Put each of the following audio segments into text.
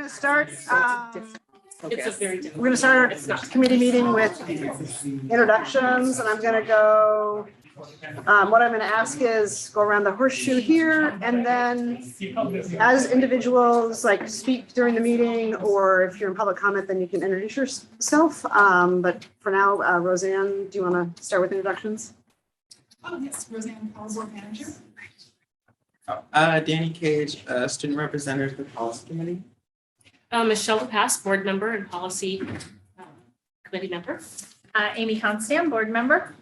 to start. It's a very different. We're going to start our committee meeting with introductions, and I'm going to go. What I'm going to ask is go around the horseshoe here, and then as individuals like speak during the meeting, or if you're in public comment, then you can introduce yourself. But for now, Roseanne, do you want to start with introductions? Oh, yes, Roseanne Powell, board manager. Danny Cage, student representative of the policy committee. Michelle DePass, board member and policy committee member. Amy Constam, board member.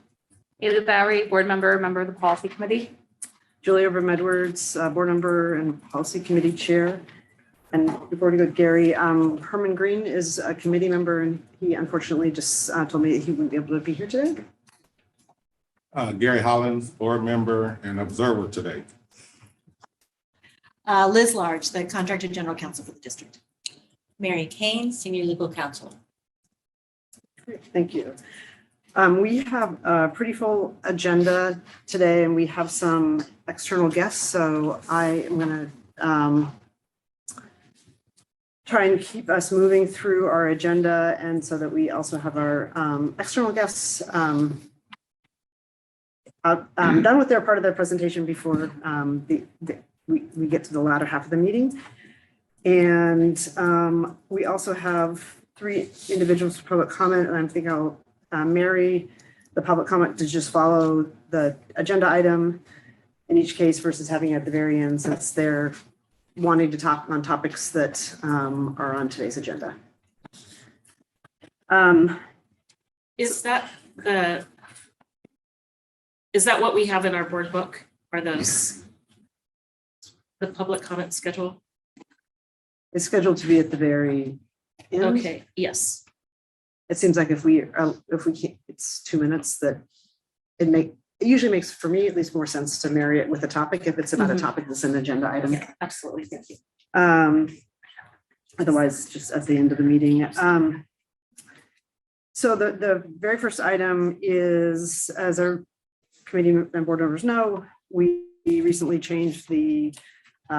Ava Bowery, board member, member of the policy committee. Julia Edwards, board member and policy committee chair. And before we go, Gary, Herman Green is a committee member, and he unfortunately just told me he wouldn't be able to be here today. Gary Hollins, board member and observer today. Liz Large, the contractor general counsel for the district. Mary Kane, senior legal counsel. Great, thank you. We have a pretty full agenda today, and we have some external guests. So I am going to try and keep us moving through our agenda, and so that we also have our external guests done with their part of their presentation before we get to the latter half of the meeting. And we also have 3 individuals for public comment, and I think I'll marry the public comment to just follow the agenda item in each case versus having it at the very end, since they're wanting to talk on topics that are on today's agenda. Is that what we have in our board book? Are those the public comment schedule? It's scheduled to be at the very end. Okay, yes. It seems like if we can't, it's 2 minutes, that it usually makes, for me at least, more sense to marry it with a topic if it's about a topic that's an agenda item. Yeah, absolutely, thank you. Otherwise, just at the end of the meeting. So the very first item is, as our committee and board members know, we recently changed the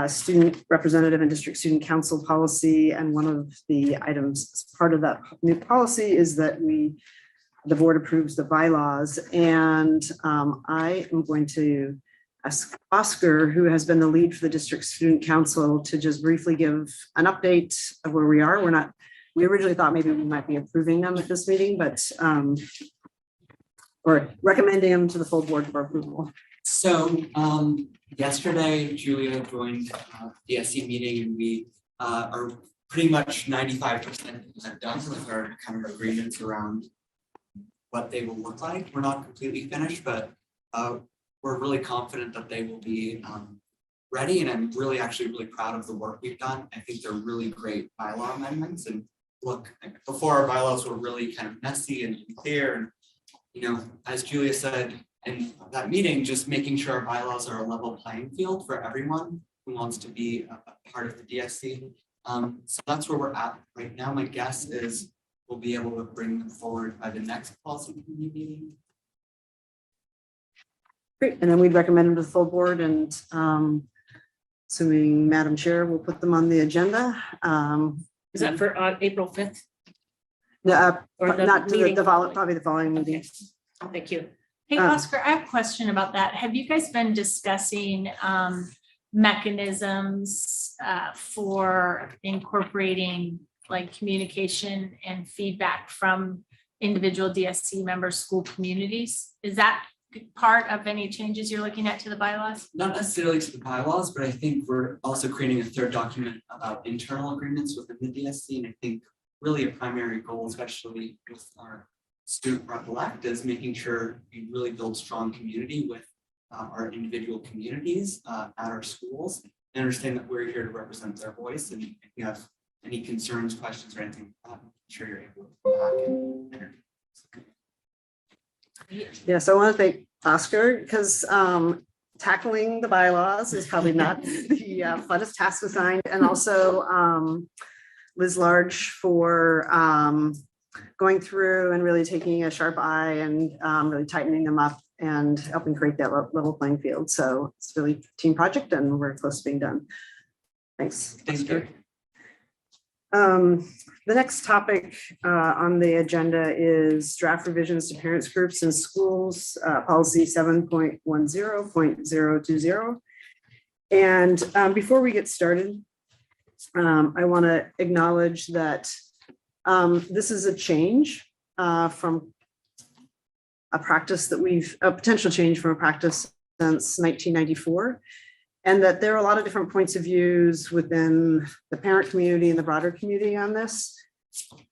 student representative and district student council policy, and one of the items as part of that new policy is that the board approves the bylaws. And I am going to ask Oscar, who has been the lead for the district student council, to just briefly give an update of where we are. We originally thought maybe we might be approving them at this meeting, but or recommending them to the full board for approval. So yesterday, Julia joined the DSC meeting, and we are pretty much 95% done with our kind of agreements around what they will look like. We're not completely finished, but we're really confident that they will be ready, and I'm really proud of the work we've done. I think they're really great bylaw amendments, and look, before our bylaws were really kind of messy and unclear, and as Julia said in that meeting, just making sure our bylaws are a level playing field for everyone who wants to be a part of the DSC. So that's where we're at right now. My guess is we'll be able to bring them forward by the next policy committee meeting. Great, and then we'd recommend them to the full board, and assuming Madam Chair will put them on the agenda. Is that for April 5th? Or not probably the following meeting. Thank you. Hey, Oscar, I have a question about that. Have you guys been discussing mechanisms for incorporating like communication and feedback from individual DSC members, school communities? Is that part of any changes you're looking at to the bylaws? Not necessarily to the bylaws, but I think we're also creating a third document about internal agreements within the DSC. And I think really a primary goal, especially with our student rep-elect, is making sure we really build strong community with our individual communities at our schools, and understand that we're here to represent their voice. And if you have any concerns, questions, or anything like that, I'm sure you're able to come back and interview. Yes, I want to thank Oscar, because tackling the bylaws is probably not the funnest task assigned, and also Liz Large for going through and really taking a sharp eye and really tightening them up and helping create that level playing field. So it's really a team project, and we're close to being done. Thanks. Thank you. The next topic on the agenda is draft revisions to parents groups in schools, policy 7.10.020. And before we get started, I want to acknowledge that this is a change from a practice that a potential change from a practice since 1994. And that there are a lot of different points of views within the parent community and the broader community on this.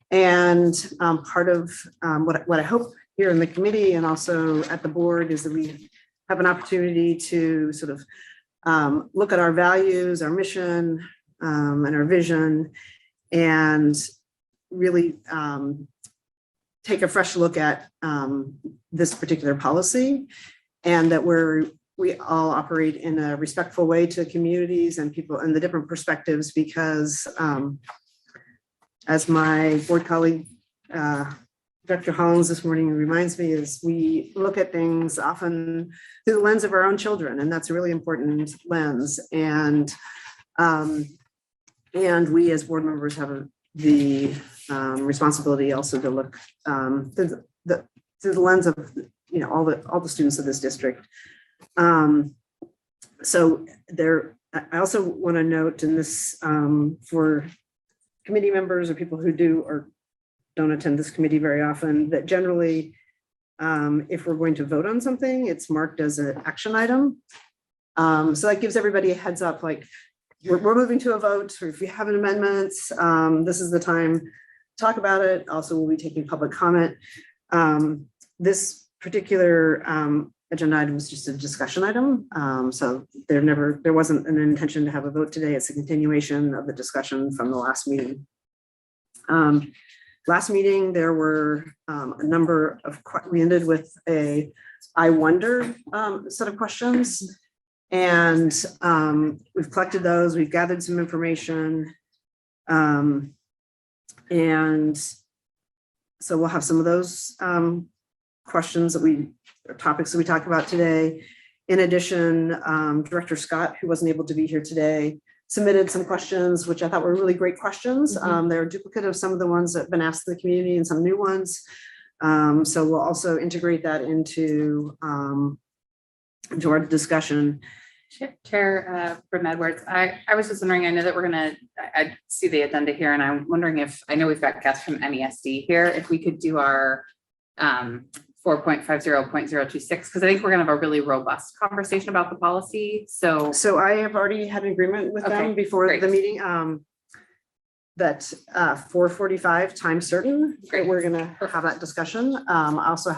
And part of what I hope here in the committee and also at the board is that we have an opportunity to sort of look at our values, our mission, and our vision, and really take a fresh look at this particular policy, and that we all operate in a respectful way to communities and people and the different perspectives, because as my board colleague, Dr. Hollins this morning reminds me, is we look at things often through the lens of our own children, and that's a really important lens. And we as board members have the responsibility also to look through the lens of all the students of this district. So I also want to note in this for committee members or people who do or don't attend this committee very often, that generally if we're going to vote on something, it's marked as an action item. So that gives everybody a heads up, like we're moving to a vote, or if you have an amendment, this is the time to talk about it. Also, we'll be taking public comment. This particular agenda item was just a discussion item. So there wasn't an intention to have a vote today. It's a continuation of the discussion from the last meeting. Last meeting, there were a number of, we ended with a I wonder set of questions. And we've collected those, we've gathered some information. And so we'll have some of those questions topics that we talk about today. In addition, Director Scott, who wasn't able to be here today, submitted some questions, which I thought were really great questions. They're a duplicate of some of the ones that have been asked in the community and some new ones. So we'll also integrate that into our discussion. Chair Brim Edwards, I was just wondering, I know that I see the agenda here, and I'm wondering I know we've got guests from NESD here, if we could do our 4.50.026, because I think we're gonna have a really robust conversation about the policy. So I have already had an agreement with them before the meeting that 4:45 time certain, we're gonna have that discussion. I also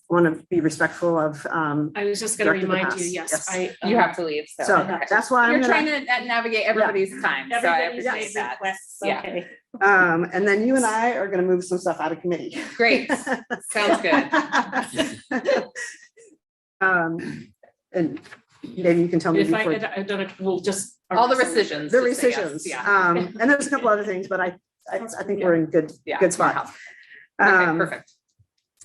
want to be respectful of. I was just going to remind you, yes, you have to leave. So that's why you're trying to navigate everybody's time. So I appreciate that. Okay. And then you and I are going to move some stuff out of committee. Great. Sounds good. And maybe you can tell me If before. I don't, we'll just. All the rescissions. The rescissions. Yeah. And there's a couple other things, but I think we're in good spot. Okay, perfect.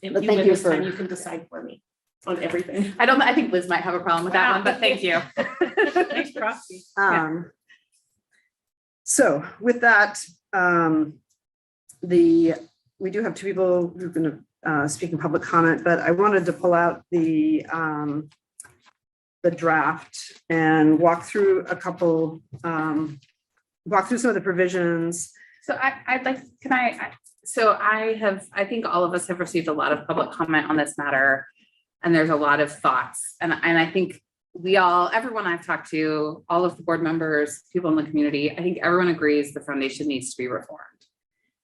But thank you for. You can decide for me on everything. I think Liz might have a problem with that one, but thank you. Nice proxy. So with that, we do have two people who are going to speak in public comment, but I wanted to pull out the draft and walk through some of the provisions. So I'd like, I think all of us have received a lot of public comment on this matter, and there's a lot of thoughts. And I think everyone I've talked to, all of the board members, people in the community, I think everyone agrees the foundation needs to be reformed,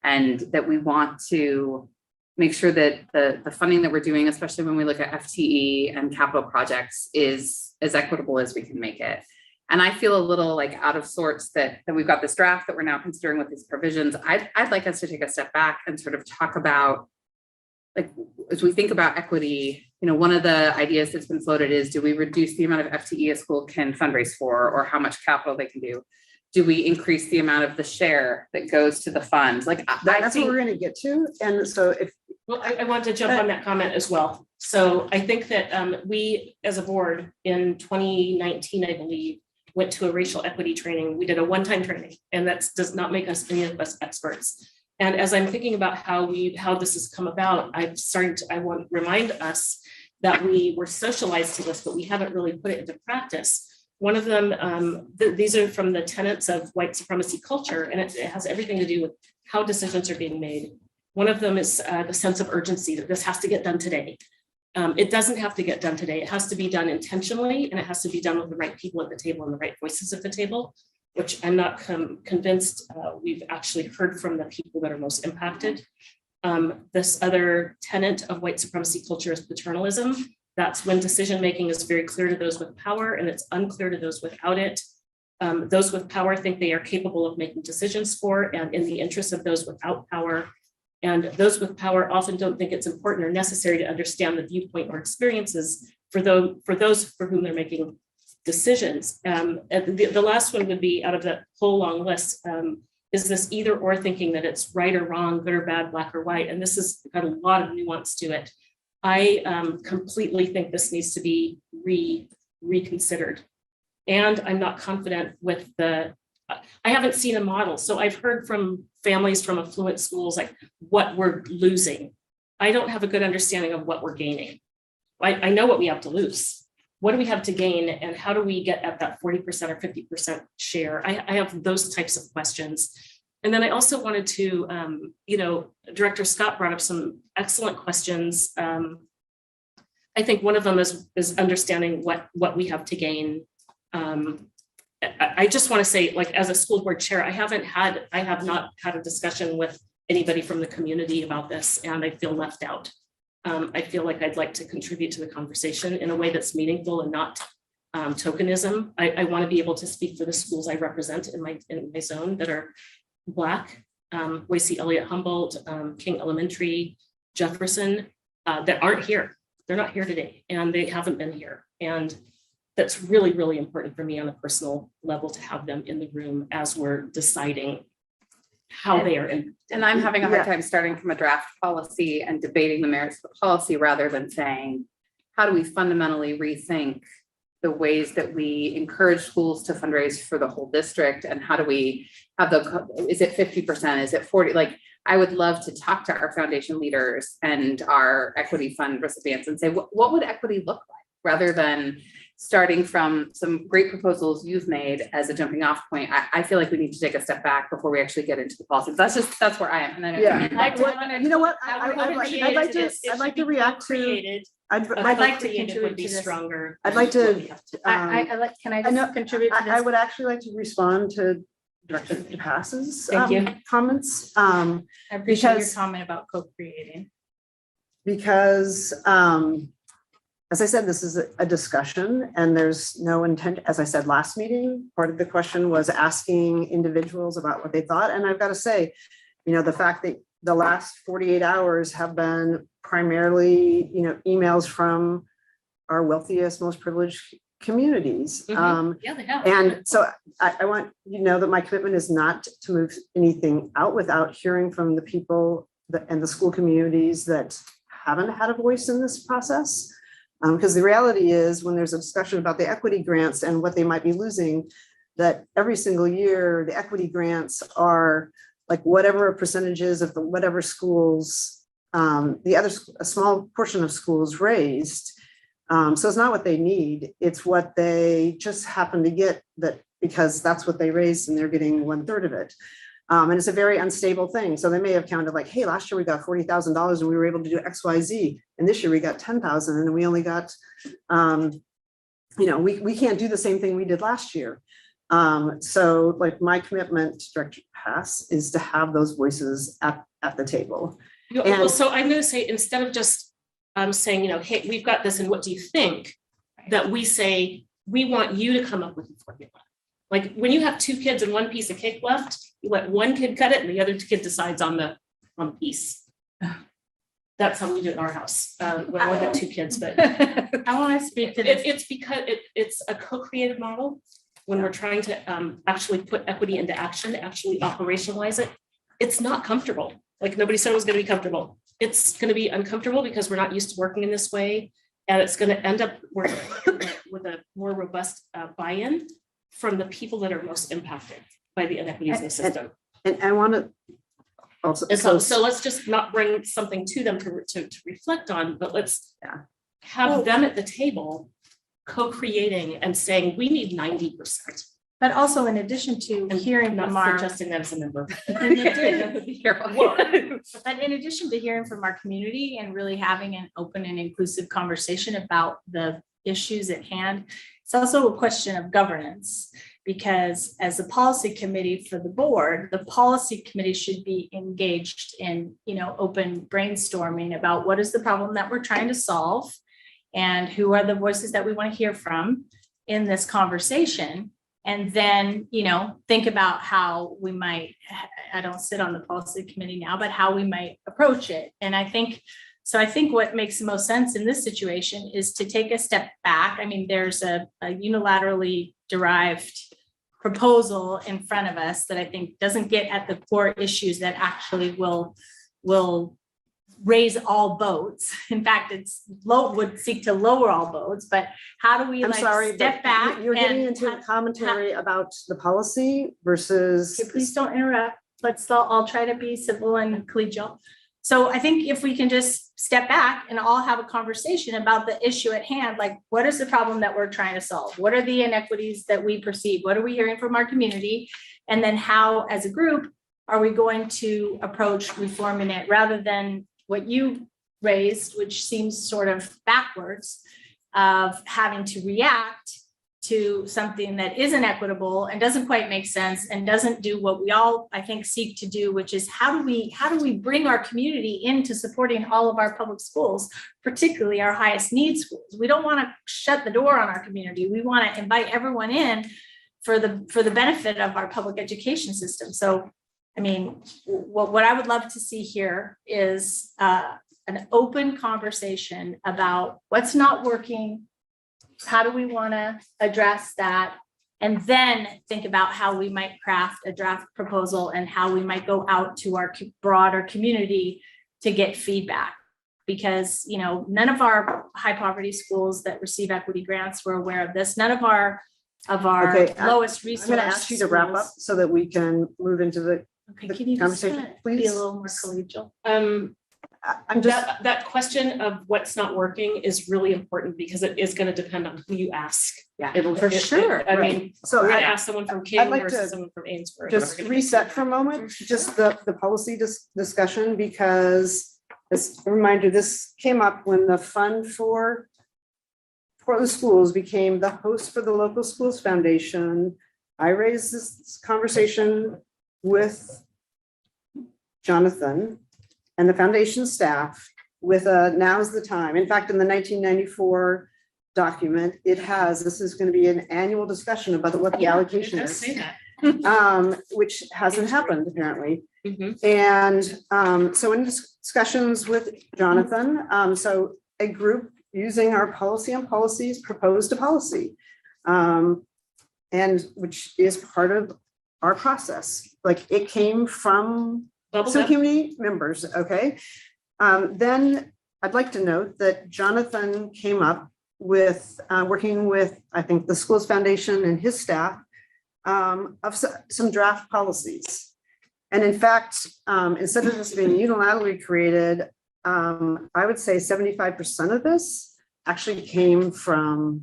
and that we want to make sure that the funding that we're doing, especially when we look at FTE and capital projects, is as equitable as we can make it. And I feel a little like out of sorts that we've got this draft that we're now considering with these provisions. I'd like us to take a step back and sort of talk about, like, as we think about equity, one of the ideas that's been floated is, do we reduce the amount of FTE a school can fundraise for, or how much capital they can do? Do we increase the amount of the share that goes to the fund? Like that's what we're going to get to. And so I want to jump on that comment as well. So I think that we as a board in 2019, I believe, went to a racial equity training. We did a one-time training, and that does not make us any of us experts. And as I'm thinking about how this has come about, I want to remind us that we were socialized to this, but we haven't really put it into practice. One of them, these are from the tenets of white supremacy culture, and it has everything to do with how decisions are being made. One of them is the sense of urgency that this has to get done today. It doesn't have to get done today. It has to be done intentionally, and it has to be done with the right people at the table and the right voices at the table, which I'm not convinced we've actually heard from the people that are most impacted. This other tenet of white supremacy culture is paternalism. That's when decision-making is very clear to those with power and it's unclear to those without it. Those with power think they are capable of making decisions for and in the interest of those without power. And those with power often don't think it's important or necessary to understand the viewpoint or experiences for those for whom they're making decisions. And the last one would be out of that whole long list, is this either or thinking that it's right or wrong, good or bad, black or white. And this has got a lot of nuance to it. I completely think this needs to be reconsidered. And I'm not confident with I haven't seen a model. So I've heard from families from affluent schools, like what we're losing. I don't have a good understanding of what we're gaining. I know what we have to lose. What do we have to gain, and how do we get at that 40% or 50% share? I have those types of questions. And then I also wanted to, Director Scott brought up some excellent questions. I think one of them is understanding what we have to gain. I just want to say, like, as a school board chair, I have not had a discussion with anybody from the community about this, and I feel left out. I feel like I'd like to contribute to the conversation in a way that's meaningful and not tokenism. I want to be able to speak for the schools I represent in my zone that are Black, Boise, Elliott, Humboldt, King Elementary, Jefferson, that aren't here. They're not here today, and they haven't been here. And that's really, really important for me on a personal level to have them in the room as we're deciding how they are in. And I'm having a hard time starting from a draft policy and debating the merits of the policy rather than saying, how do we fundamentally rethink the ways that we encourage schools to fundraise for the whole district? And how do we have is it 50%? Is it 40? Like, I would love to talk to our foundation leaders and our equity fund recipients and say, what would equity look like, rather than starting from some great proposals you've made as a jumping off point. I feel like we need to take a step back before we actually get into the policy. That's where I am. And then you know what? I'd like to react to. I'd like to contribute to stronger. I'd like to. Can I just contribute to this? I would actually like to respond to Director Pass's comments. I appreciate your comment about co-creating. Because as I said, this is a discussion, and there's no intent. As I said last meeting, part of the question was asking individuals about what they thought. And I've got to say, the fact that the last 48 hours have been primarily, emails from our wealthiest, most privileged communities. Yeah, they have. And so I want you to know that my commitment is not to move anything out without hearing from the people and the school communities that haven't had a voice in this process. Because the reality is, when there's a discussion about the equity grants and what they might be losing, that every single year the equity grants are like whatever percentages of the whatever schools, a small portion of schools raised. So it's not what they need, it's what they just happen to get, that because that's what they raised and they're getting 1/3 of it. And it's a very unstable thing. So they may have counted like, hey, last year we got $40,000 and we were able to do X, Y, Z. And this year we got 10,000 and we only got, we can't do the same thing we did last year. So like my commitment, Director Pass, is to have those voices at the table. So I'm going to say, instead of just saying, hey, we've got this and what do you think? That we say, we want you to come up with a formula. Like when you have 2 kids and 1 piece of cake left, you let one kid cut it and the other kid decides on the piece. That's how we do it in our house. We only have 2 kids, but I want to speak to this. it's because it's a co-creative model. When we're trying to actually put equity into action, actually operationalize it, it's not comfortable. Like nobody said it was going to be comfortable. It's going to be uncomfortable because we're not used to working in this way. And it's going to end up working with a more robust buy-in from the people that are most impacted by the inequities in the system. And I want to also. And so let's just not bring something to them to reflect on, but let's have them at the table co-creating and saying, we need 90%. But also in addition to hearing Not from our. suggesting that as a member. Be careful. But in addition to hearing from our community and really having an open and inclusive conversation about the issues at hand, it's also a question of governance. Because as a policy committee for the board, the policy committee should be engaged in, open brainstorming about what is the problem that we're trying to solve and who are the voices that we want to hear from in this conversation. And then, think about how we might, I don't sit on the policy committee now, but how we might approach it. And I think what makes the most sense in this situation is to take a step back. I mean, there's a unilaterally derived proposal in front of us that I think doesn't get at the core issues that actually will raise all boats. In fact, would seek to lower all boats, but how do we I'm sorry, step but back? you're getting and into a commentary about the policy versus. Okay, please don't interrupt. I'll try to be civil and collegial. So I think if we can just step back and all have a conversation about the issue at hand, like what is the problem that we're trying to solve? What are the inequities that we perceive? What are we hearing from our community? And then how, as a group, are we going to approach reforming it rather than what you raised, which seems sort of backwards of having to react to something that isn't equitable and doesn't quite make sense and doesn't do what we all, I think, seek to do, which is how do we bring our community into supporting all of our public schools, particularly our highest need schools. We don't want to shut the door on our community. We want to invite everyone in for the benefit of our public education system. So, I mean, what I would love to see here is an open conversation about what's not working. How do we want to address that? And then think about how we might craft a draft proposal and how we might go out to our broader community to get feedback. Because, none of our high poverty schools that receive equity grants were aware of this. None of our Okay, lowest resource. I'm going to ask you to wrap up so that we can move into the Okay, can you just conversation, be please? a little more collegial? I'm just. That question of what's not working is really important because it is going to depend on who you ask. Yeah, For sure. I mean, So we're going to I- ask someone from King like to versus someone from Amesbury. just reset for a moment, just the policy discussion, because as a reminder, this came up when the fund for Portland Schools became the host for the Local Schools Foundation. I raised this conversation with Jonathan and the foundation staff with now's the time. In fact, in the 1994 document, this is going to be an annual discussion about what the allocation is. Say that. Which hasn't happened apparently. Mhm. And so in discussions with Jonathan, so a group using our policy on policies proposed a policy. And which is part of our process. Like it came from some community members, okay? Then I'd like to note that Jonathan came up with, working with, I think, the Schools Foundation and his staff, of some draft policies. And in fact, instead of this being unilaterally created, I would say 75% of this actually came from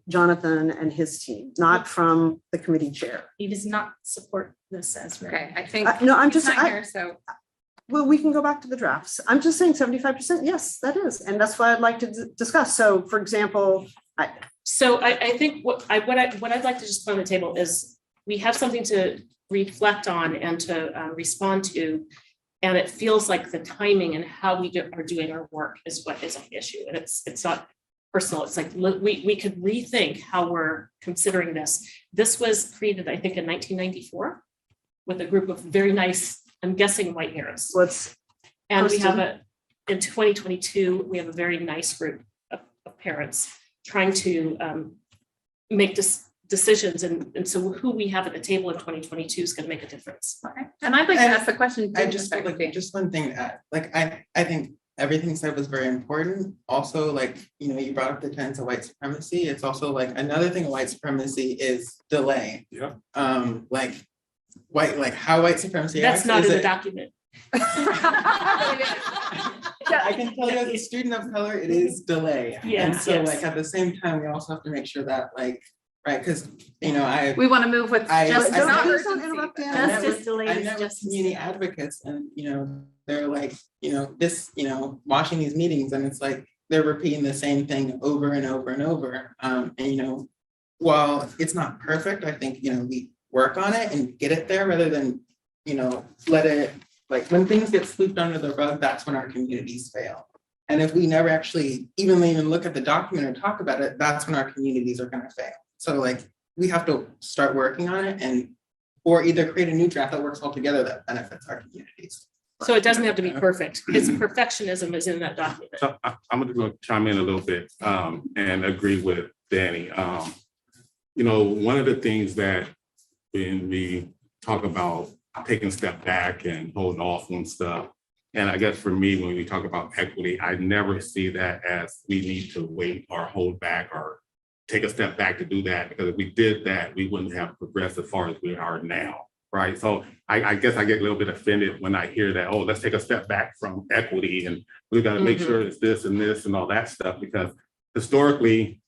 Jonathan and his team, not from the committee chair. He does not support this as written. Okay, I think. No, I'm he's just, not here, so. well, we can go back to the drafts. I'm just saying 75%, yes, that is. And that's what I'd like to discuss. So for example, So I think what I'd like to just put on the table is we have something to reflect on and to respond to. And it feels like the timing and how we are doing our work is what is an issue. And it's not personal. It's like we could rethink how we're considering this. This was created, I think, in 1994 with a group of very nice, I'm guessing, white hairs. And we have in 2022, we have a very nice group of parents trying to make decisions. And so who we have at the table in 2022 is going to make a difference. And I'd like to ask the question. I just like just one thing, like I think everything said was very important. Also, like, you brought up the tenets of white supremacy. It's also like another thing of white supremacy is delay. Yeah. Like how white supremacy That's acts not is in the it- document. I can tell you as a student of color, it is delay. And Yes, so yes. like at the same time, we also have to make sure that like, right, because We want to move with Just- justice. I- not Please don't urgency. interrupt Dan. I met Justice with- delays I met with justice. community advocates and, they're like, this, watching these meetings and it's like, they're repeating the same thing over and over and over. And, while it's not perfect, I think, we work on it and get it there rather than, let it, like, when things get swept under the rug, that's when our communities fail. And if we never actually even look at the document or talk about it, that's when our communities are gonna fail. So like, we have to start working on it or either create a new draft that works all together that benefits our communities. So it doesn't have to be perfect. It's perfectionism is in that document. So I'm gonna chime in a little bit and agree with Danny. One of the things that when we talk about taking a step back and holding off on stuff, and I guess for me, when we talk about equity, I never see that as we need to wait or hold back or take a step back to do that, because if we did that, we wouldn't have progressed as far as we are now. Right. So I guess I get a little bit offended when I hear that, oh, let's take a step back from equity and we've got to make sure it's this and this and all that stuff, because historically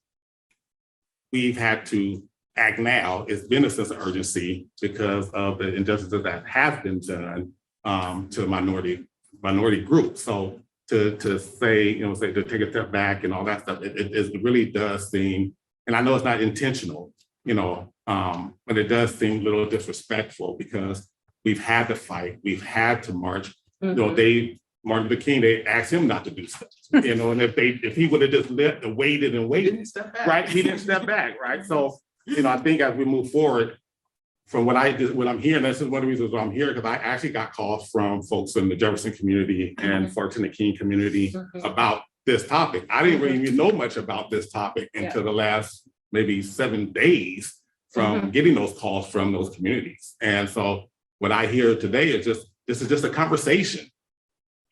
we've had to act now. It's been a sense of urgency because of the injustices that have been done to minority groups. So to say, to take a step back and all that stuff, it really does seem, and I know it's not intentional, but it does seem a little disrespectful because we've had to fight, we've had to march. Martin Luther King, they asked him not to do stuff, and if he would have just waited and waited, right? He didn't step back, right? So, I think as we move forward, from what I'm hearing, this is one of the reasons why I'm here, because I actually got calls from folks in the Jefferson community and Fulton King community about this topic. I didn't really even know much about this topic until the last maybe 7 days from getting those calls from those communities. And so what I hear today is this is just a conversation.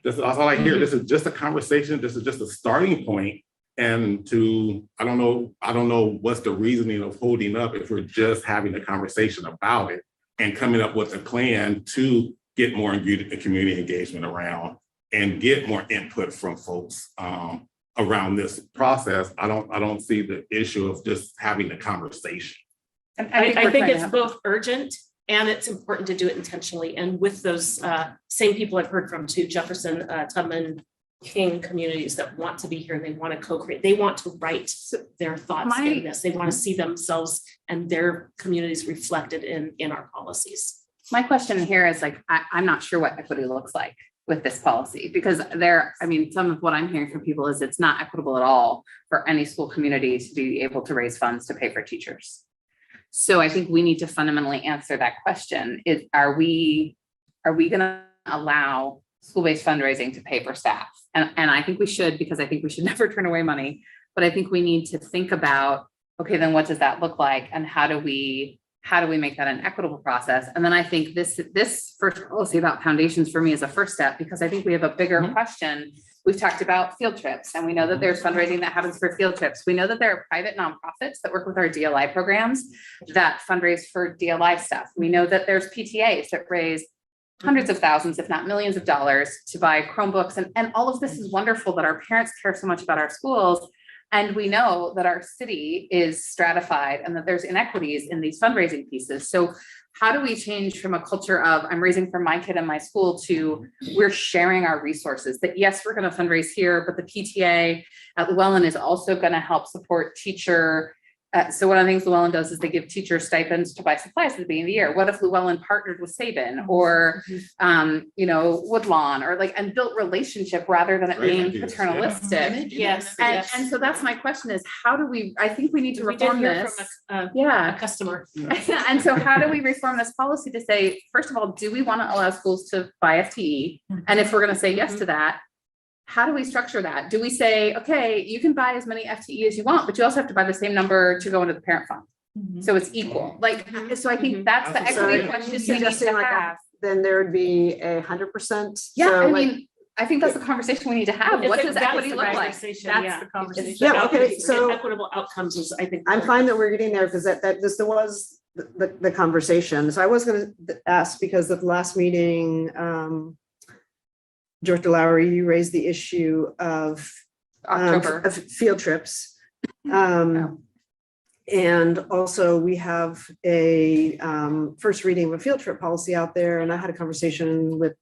That's all I hear. This is just a conversation. This is just a starting point. And I don't know what's the reasoning of holding up if we're just having a conversation about it and coming up with a plan to get more community engagement around and get more input from folks around this process. I don't see the issue of just having a conversation. I think it's both urgent and it's important to do it intentionally. And with those same people I've heard from too, Jefferson, Tubman, King communities that want to be here, they want to co-create, they want to write their thoughts in this. They want to see themselves and their communities reflected in our policies. My question here is I'm not sure what equity looks like with this policy, because some of what I'm hearing from people is it's not equitable at all for any school community to be able to raise funds to pay for teachers. So I think we need to fundamentally answer that question. Are we going to allow school-based fundraising to pay for staff? And I think we should, because I think we should never turn away money. But I think we need to think about, okay, then what does that look like? And how do we make that an equitable process? And then I think this first policy about foundations for me is a first step, because I think we have a bigger question. We've talked about field trips, and we know that there's fundraising that happens for field trips. We know that there are private nonprofits that work with our DLI programs that fundraise for DLI stuff. We know that there's PTAs that raise hundreds of thousands, if not millions of dollars to buy Chromebooks. And all of this is wonderful that our parents care so much about our schools. And we know that our city is stratified and that there's inequities in these fundraising pieces. So how do we change from a culture of I'm raising for my kid in my school to we're sharing our resources, that yes, we're going to fundraise here, but the PTA at Llewellyn is also going to help support teacher. So one of the things Llewellyn does is they give teachers stipends to buy supplies at the beginning of the year. What if Llewellyn partnered with Sabin or, Woodlawn or and built relationship rather than it being paternalistic? Yes. And so that's my question is how do I think we need to We did reform hear this. from a customer. And so how do we reform this policy to say, first of all, do we want to allow schools to buy FTE? And if we're going to say yes to that, how do we structure that? Do we say, okay, you can buy as many FTE as you want, but you also have to buy the same number to go into the parent fund. So it's equal. So I think that's the equity question we need to have. Then there would be 100%. Yeah, I think that's the conversation we need to have. What does That's equity the look like? conversation, That's yeah. the conversation. It's the Yeah, okay, outcomes, so- and equitable outcomes is, I think. I'm fine that we're getting there because there was the conversation. So I was gonna ask because at the last meeting, Director Lowry, you raised the issue of October. of field trips. And also we have a first reading of a field trip policy out there, and I had a conversation with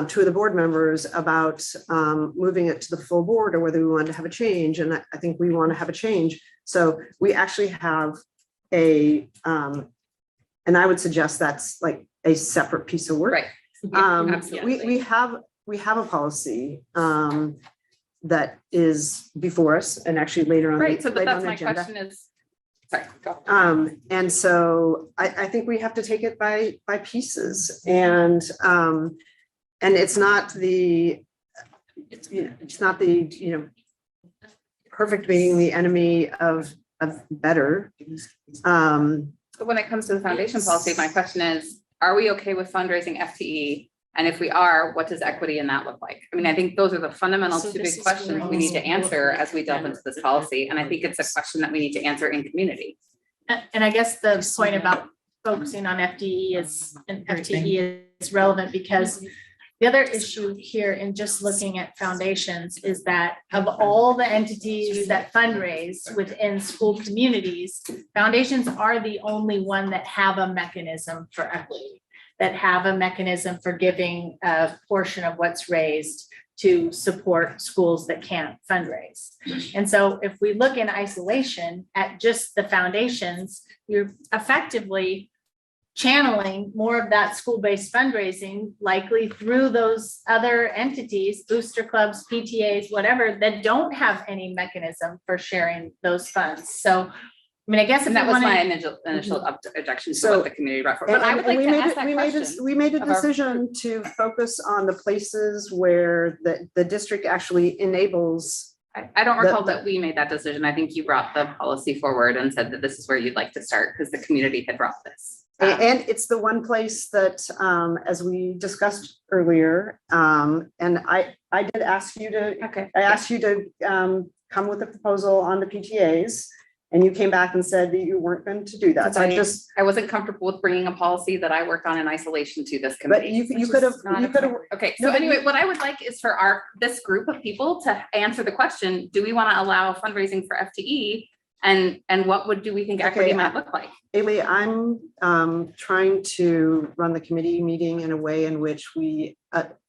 two of the board members about moving it to the full board or whether we wanted to have a change, and I think we want to have a change. So we actually have and I would suggest that's like a separate piece of work. Right. Absolutely. We have a policy that is before us and actually later on. Right, so but later that's on the my agenda. question is, sorry, go. And so I think we have to take it by pieces, and it's not the perfect being the enemy of better. So when it comes to the foundation policy, my question is, are we okay with fundraising FTE? And if we are, what does equity in that look like? I mean, I think those are the fundamental So two this big is questions where we need to also answer look as we delve into this policy. And I think it's a question that we need to answer in community. And I guess the point about focusing on FTE is relevant because the other issue here in just looking at foundations is that of all the entities that fundraise within school communities, foundations are the only one that have a mechanism for equity, that have a mechanism for giving a portion of what's raised to support schools that can't fundraise. And so if we look in isolation at just the foundations, you're effectively channeling more of that school-based fundraising likely through those other entities, booster clubs, PTAs, whatever, that don't have any mechanism for sharing those funds. So, I mean, I guess if And that we was my wanna- initial objection to So- what the community brought forward. But I would like we to made ask it- that we made it- question. We made a of our- decision to focus on the places where the district actually enables. I don't recall the- that we made that decision. I think you brought the policy forward and said that this is where you'd like to start because the community had brought this. And it's the one place that, as we discussed earlier, and I did ask you to, Okay. I asked you to come with a proposal on the PTAs, and you came back and said that you weren't going to do that. So I wasn't comfortable with bringing a policy that I worked on in isolation to this but committee. you could have, Okay, No, so but anyway, what I would like is for this group of people to answer the question, do we want to allow fundraising for FTE? And what do we think equity Okay, might look like? Ailey, I'm trying to run the committee meeting in a way in which we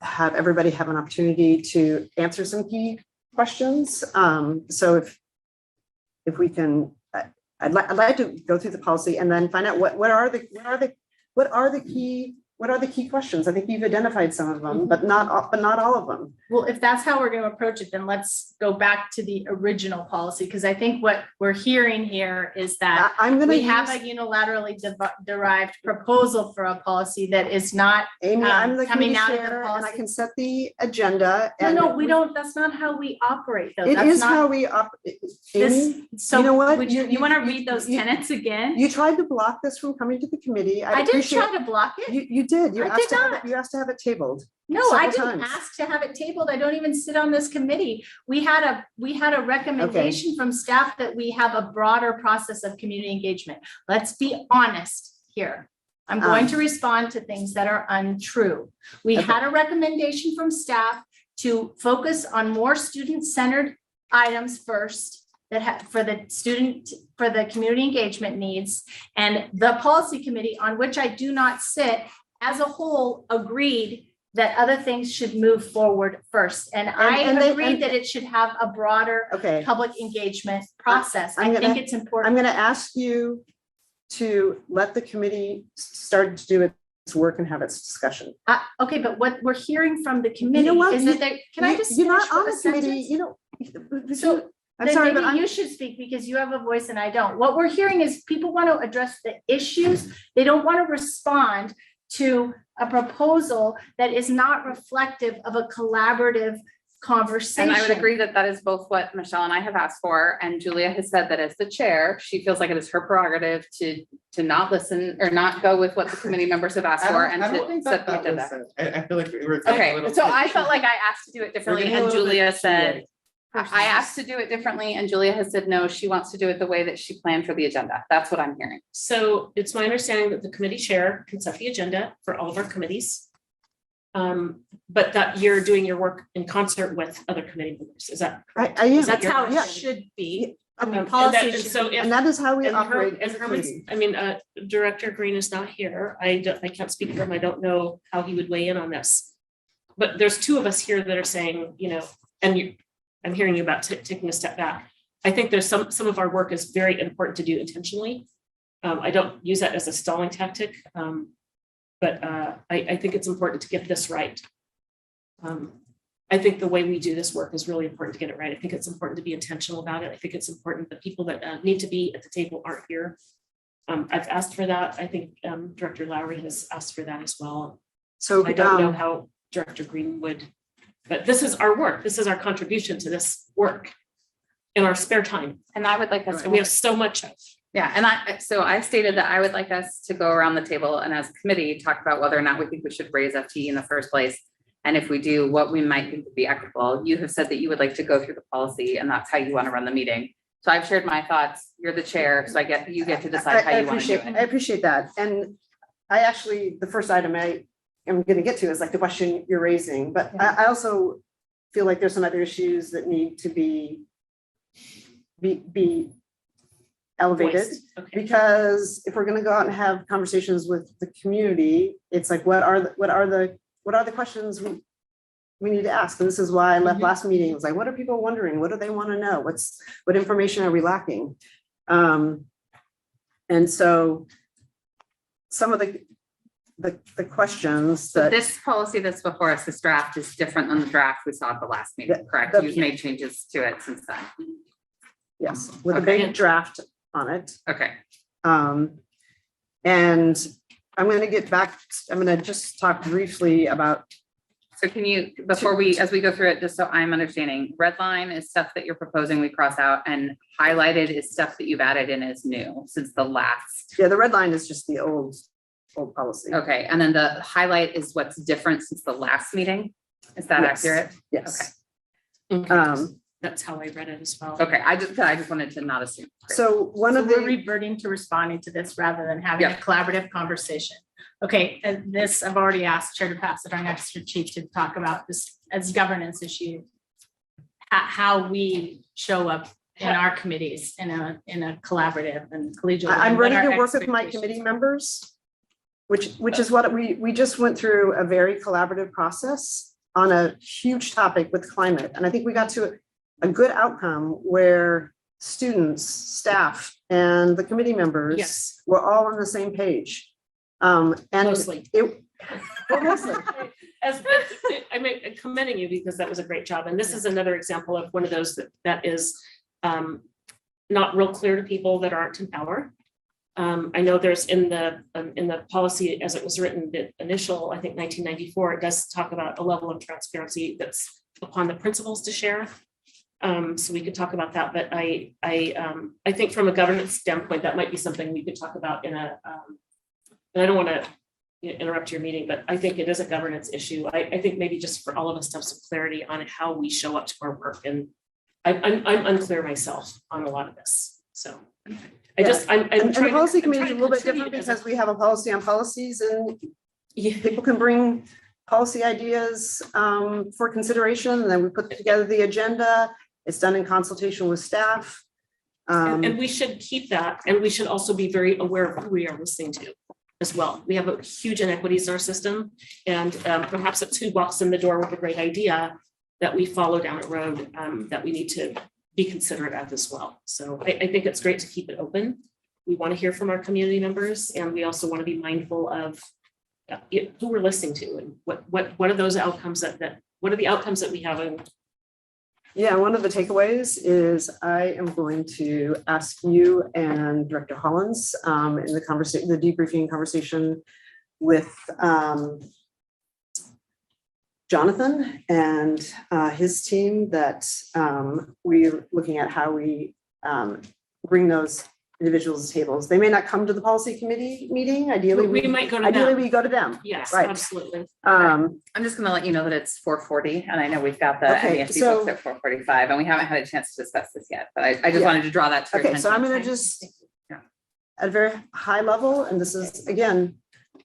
have everybody have an opportunity to answer some key questions. So if we can, I'd like to go through the policy and then find out what are the key questions. I think you've identified some of them, but not all of them. Well, if that's how we're gonna approach it, then let's go back to the original policy, because I think what we're hearing here is that I'm gonna we have a use, unilaterally derived proposal for a policy that is not, Amy, I'm the coming committee out of the chair and I policy. can set the agenda. no, and we don't, that's not how we operate though. It That's is not how we this, Amy, so you know what? would you wanna read those tenets again? You tried to block this from coming to the committee. I didn't appreciate- try to block it. You did. I did not. You asked to have it tabled. No, I several didn't times. ask to have it tabled. I don't even sit on this committee. We had a recommendation from staff that we have a broader process of community engagement. Let's be honest here. I'm going to respond to things that are untrue. We Okay. had a recommendation from staff to focus on more student-centered items first for the community engagement needs. And the policy committee, on which I do not sit, as a whole agreed that other things should move forward first. And I agreed that it should have a broader Okay, public engagement process. I'm I think gonna- it's I'm important. gonna ask you to let the committee start to do its work and have its discussion. Okay, but what we're hearing from the committee what? is that they, can I just You're finish not on a the committee, sentence? you know. So I'm then sorry, but maybe you should speak because you have a voice and I don't. What we're hearing is people want to address the issues. They don't want to respond to a proposal that is not reflective of a collaborative conversation. And I would agree that that is both what Michelle and I have asked for, and Julia has said that as the chair, she feels like it is her prerogative to not listen or not go with what the committee members have asked for and I don't to think set that the that was agenda. said. I feel like we were. getting a Okay, little so bit- I felt like I asked to do it differently getting a and little bit Julia too said, late. I asked to do it differently and Julia has said, no, she wants to do it the way that she planned for the agenda. That's what I'm hearing. So it's my understanding that the committee chair can set the agenda for all of our committees. But that you're doing your work in concert with other committee members, is that? I Is am, that That's your how it understanding? should be. Um, I mean, And policy that- should so be. if- and that is how we And operate and as a Herman's, committee. I mean, Director Green is not here. I can't speak for him. I don't know how he would weigh in on this. But there's two of us here that are saying, and I'm hearing you about taking a step back. I think there's some of our work is very important to do intentionally. I don't use that as a stalling tactic. But I think it's important to get this right. I think the way we do this work is really important to get it right. I think it's important to be intentional about it. I think it's important that people that need to be at the table aren't here. I've asked for that. I think Director Lowry has asked for that as well. So I don't know how Director Green would, but this is our work. This is our contribution to this work in our spare time. And I would like us And to, we have so much of. yeah, and I stated that I would like us to go around the table and as a committee, talk about whether or not we think we should raise FTE in the first place. And if we do, what we might think would be equitable. You have said that you would like to go through the policy and that's how you want to run the meeting. So I've shared my thoughts. You're the chair, so you get to decide how you want to do I it. appreciate that. And I actually, the first item I am going to get to is like the question you're raising, but I also feel like there's some other issues that need to be elevated. Voiced. Okay. Because if we're going to go out and have conversations with the community, it's like, what are the questions we need to ask? And this is why I left last meeting. It was like, what are people wondering? What do they want to know? What information are we lacking? And so some of the questions So that, this policy that's before us, this draft is different than the draft we saw at the last meeting, correct? the- You've made changes to it since then. yes, with a Okay. big draft on it. Okay. And I'm going to get back, I'm going to just talk briefly about, So can you, as we go through it, just so I'm understanding, red line is stuff that you're proposing we cross out and highlighted is stuff that you've added in as new since the last. yeah, the red line is just the old policy. Okay, and then the highlight is what's different since the last meeting? Is that Yes. accurate? Yes. Okay. That's how I read it as well. Okay, I just wanted to not assume. Great. So one So of we're the, reverting to responding to this rather than having a Yeah. collaborative conversation. Okay, and this, I've already asked Chair to pass it on next to Chief to talk about this as governance issue. How we show up in our committees in a collaborative and collegial. way, I'm and what ready our to work with my expectations committee are. members, which is what we just went through a very collaborative process on a huge topic with climate. And I think we got to a good outcome where students, staff, and the committee members Yes. were all on the same page. And Mostly. mostly. I'm commending you because that was a great job. And this is another example of one of those that is not real clear to people that aren't in power. I know there's in the policy as it was written, the initial, I think 1994, it does talk about a level of transparency that's upon the principals to share. So we could talk about that, but I think from a governance standpoint, that might be something we could talk about in a, and I don't want to interrupt your meeting, but I think it is a governance issue. I think maybe just for all of us to have some clarity on how we show up to our work. And I'm unclear myself on a lot of this. So I'm And the trying policy I'm committee is trying a to little bit different contribute as a- because we have a policy on policies and Yeah. people can bring policy ideas for consideration, and then we put together the agenda. It's done in consultation with staff. And we should keep that, and we should also be very aware of who we are listening to as well. We have a huge inequities in our system, and perhaps it's who walks in the door with a great idea that we follow down a road that we need to be considerate of as well. So I think it's great to keep it open. We want to hear from our community members, and we also want to be mindful of who we're listening to and what are those outcomes what are the outcomes that we have. Yeah, one of the takeaways is I am going to ask you and Director Hollins in the debriefing conversation with Jonathan and his team that we're looking at how we bring those individuals to tables. They may not come to the policy committee meeting. Ideally, We might go to ideally them. we go to them. Yes, Right. absolutely. I'm just gonna let you know that it's 4:40, and I know we've got the Okay, MESC so- books at 4:45, and we haven't had a chance to discuss this yet, but I just Yeah. wanted to draw that to your Okay, attention. so I'm gonna just, Yeah. at a very high level, and this is, again,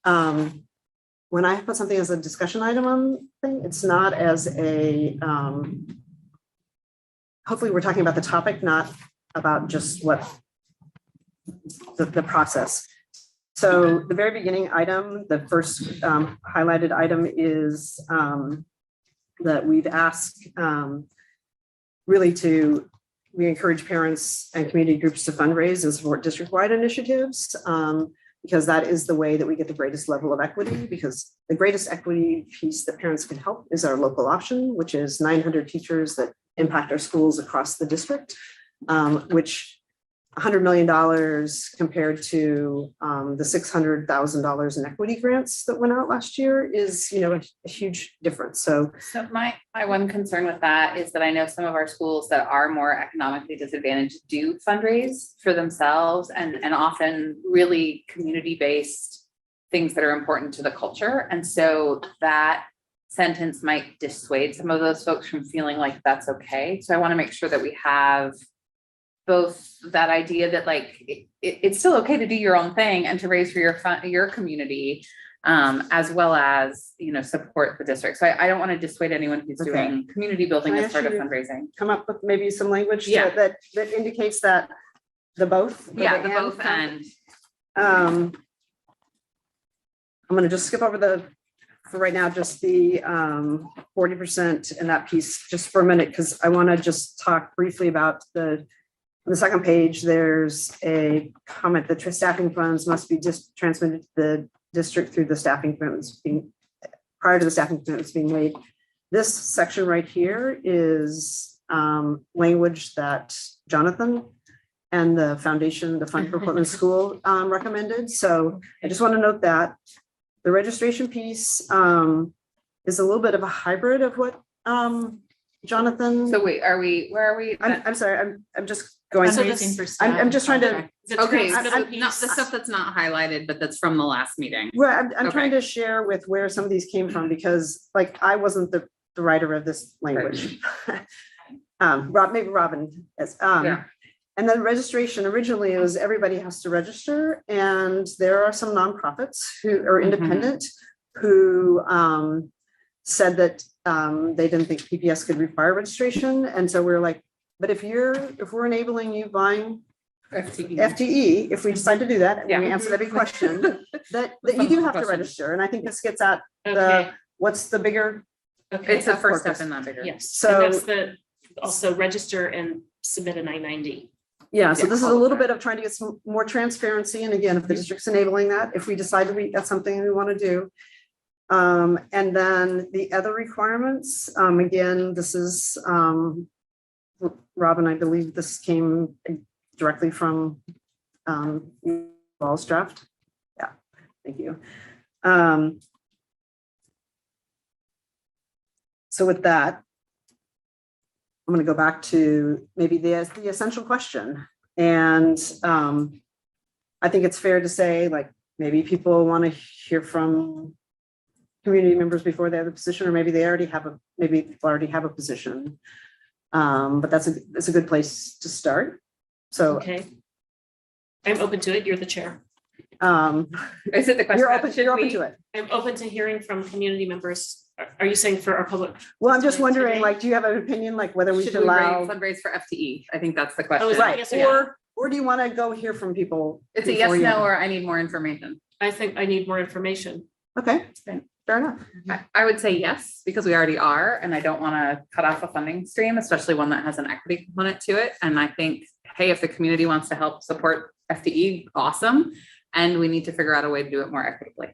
when I put something as a discussion item on thing, it's not as a, hopefully we're talking about the topic, not about just what the process. So the very beginning item, the first highlighted item is that we've asked really we encourage parents and community groups to fundraise and support district-wide initiatives because that is the way that we get the greatest level of equity, because the greatest equity piece that parents can help is our local option, which is 900 teachers that impact our schools across the district, which $100 million compared to the $600,000 in equity grants that went out last year is, a huge difference. So My one concern with that is that I know some of our schools that are more economically disadvantaged do fundraise for themselves and often really community-based things that are important to the culture. And so that sentence might dissuade some of those folks from feeling like that's okay. So I want to make sure that we have both that idea that it's still okay to do your own thing and to raise for your community, as well as, support the district. So I don't want to dissuade anyone who's Okay. doing community building Can I as part of ask you- fundraising. come up with maybe some language Yeah. that indicates that the both. or Yeah, the and both count. and. I'm going to just skip over for right now, just the 40% in that piece just for a minute, because I want to just talk briefly about on the second page, there's a comment that staffing funds must be just transmitted to the district through the staffing commitments prior to the staffing commitments being made. This section right here is language that Jonathan and the foundation, the Fund for Portland School recommended. So I just want to note that the registration piece is a little bit of a hybrid of what Jonathan. So wait, where are we? I'm sorry, I'm just going. Fundraising for staff. I'm just trying to, The Okay, transmittal so not the piece- stuff that's not highlighted, but that's from the last meeting. well, I'm Okay. trying to share with where some of these came from, because I wasn't the writer of this language. Maybe Robin is. Yeah. And then registration, originally it was everybody has to register, and there are some nonprofits who are independent who said that they didn't think PPS could require registration. And so we're like, but if we're enabling you buying FTE, if we decide to do that, and we Yeah. answer every question, that you do have to register. And I think this gets at Okay, what's the bigger, okay. It's the first step in that bigger. Yes, So- and that's also register and submit an I-90. yeah, so Yeah, this is a all of little that. bit of trying to get some more transparency. And again, if the district's enabling that, if we decide that's something we want to do. And then the other requirements, again, this is, Robin, I believe this came directly from Bylaws draft. Yeah, thank you. So with that, I'm going to go back to maybe the essential question. And I think it's fair to say, maybe people want to hear from community members before they have a position, or maybe they already have a position. But that's a good place to start. So Okay. I'm open to it. You're the chair. Is it the question? you're about open should we- to it. I'm open to hearing from community members. Are you saying for our public? Well, I'm just Today? wondering, do you have an opinion, whether we Should should we allow? fundraise for FTE? I think that's the Oh, question. is that- Right, Yes, yeah. or do you want to go hear from people? It's a yes, before you- no, or I need more information. I think I need more information. Okay, fair enough. I would say yes, because we already are, and I don't want to cut off a funding stream, especially one that has an equity component to it. And I think, hey, if the community wants to help support FTE, awesome. And we need to figure out a way to do it more equitably.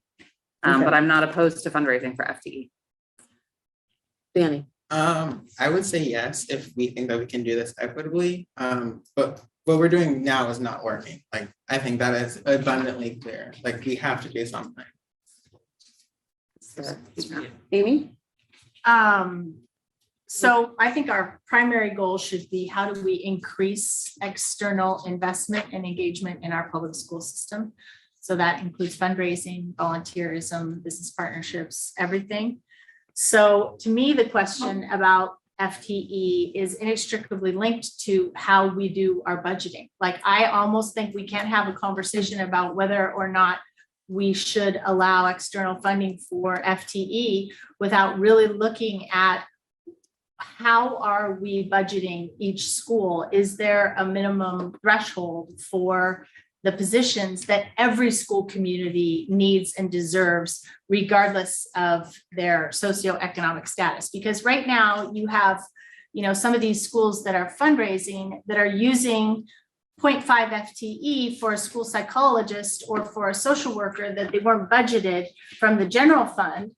Okay. But I'm not opposed to fundraising for FTE. Danny, I would say yes, if we think that we can do this equitably. But what we're doing now is not working. I think that is abundantly clear. We have to do something. Amy? So I think our primary goal should be, how do we increase external investment and engagement in our public school system? So that includes fundraising, volunteerism, business partnerships, everything. So to me, the question about FTE is inextricably linked to how we do our budgeting. Like, I almost think we can't have a conversation about whether or not we should allow external funding for FTE without really looking at how are we budgeting each school? Is there a minimum threshold for the positions that every school community needs and deserves, regardless of their socioeconomic status? Because right now you have, some of these schools that are fundraising that are using 0.5 FTE for a school psychologist or for a social worker that they weren't budgeted from the general fund,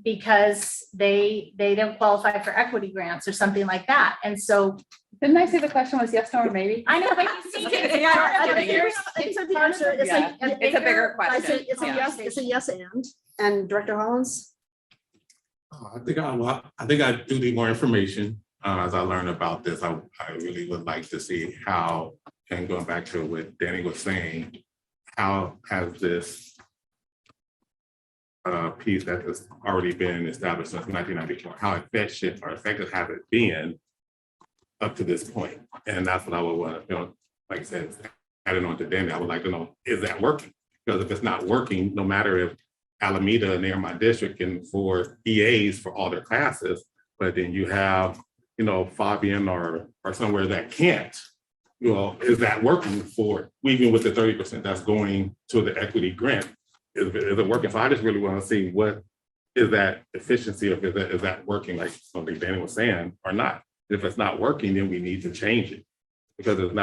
because they don't qualify for equity grants or something like that. And so, Didn't I say the question was yes, no, or maybe? I know, but you see, It's a bigger question. It's a yes, it's a yes and Director Hollins? I think I do need more information. As I learn about this, I really would like to see how, and going back to what Danny was saying, how has this piece that has already been established since 1994, how effective has it been up to this point? And that's what I would want to, like I said, adding on to Danny, I would like to know, is that working? Because if it's not working, no matter if Alameda near my district and for EAs for all their classes, but then you have, Fabian or somewhere that can't, is that working for, even with the 30% that's going to the equity grant? Is it working? So I just really want to see what is that efficiency of, is that working, like something Danny was saying, or not? If it's not working, then we need to change it, because it's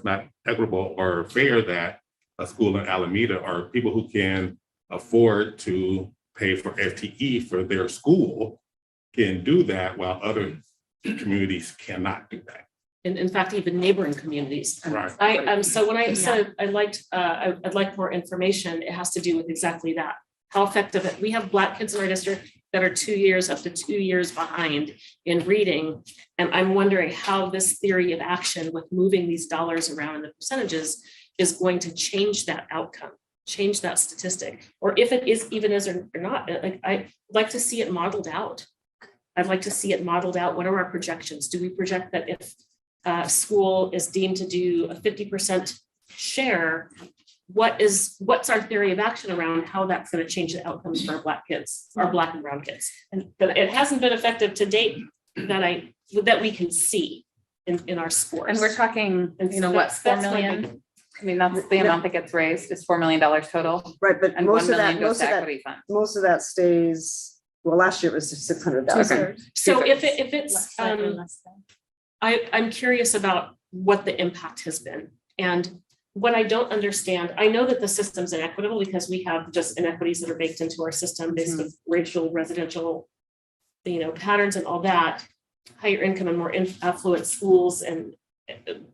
not equitable or fair that a school in Alameda or people who can afford to pay for FTE for their school can do that while other communities cannot do that. And in fact, even neighboring communities. Right. So when I said I'd like more information, it has to do with exactly that. How effective we have Black kids in our district that are 2 years up to 2 years behind in reading. And I'm wondering how this theory of action with moving these dollars around in the percentages is going to change that outcome, change that statistic, or if it is even is or not. I'd like to see it modeled out. I'd like to see it modeled out. What are our projections? Do we project that if school is deemed to do a 50% share, what's our theory of action around how that's going to change the outcomes for our Black kids, our Black and brown kids? And but it hasn't been effective to date that we can see in our scores. And we're talking, what, 4 million? I mean, that's the amount that gets raised, is $4 million total. Right, but And most 1 of that, million goes to equity fund. most of that stays, well, last year it was 600,000. So if it's, I'm curious about what the impact has been. And what I don't understand, I know that the system's inequitable because we have just inequities that are baked into our system based with racial, residential, patterns and all that, higher income and more affluent schools.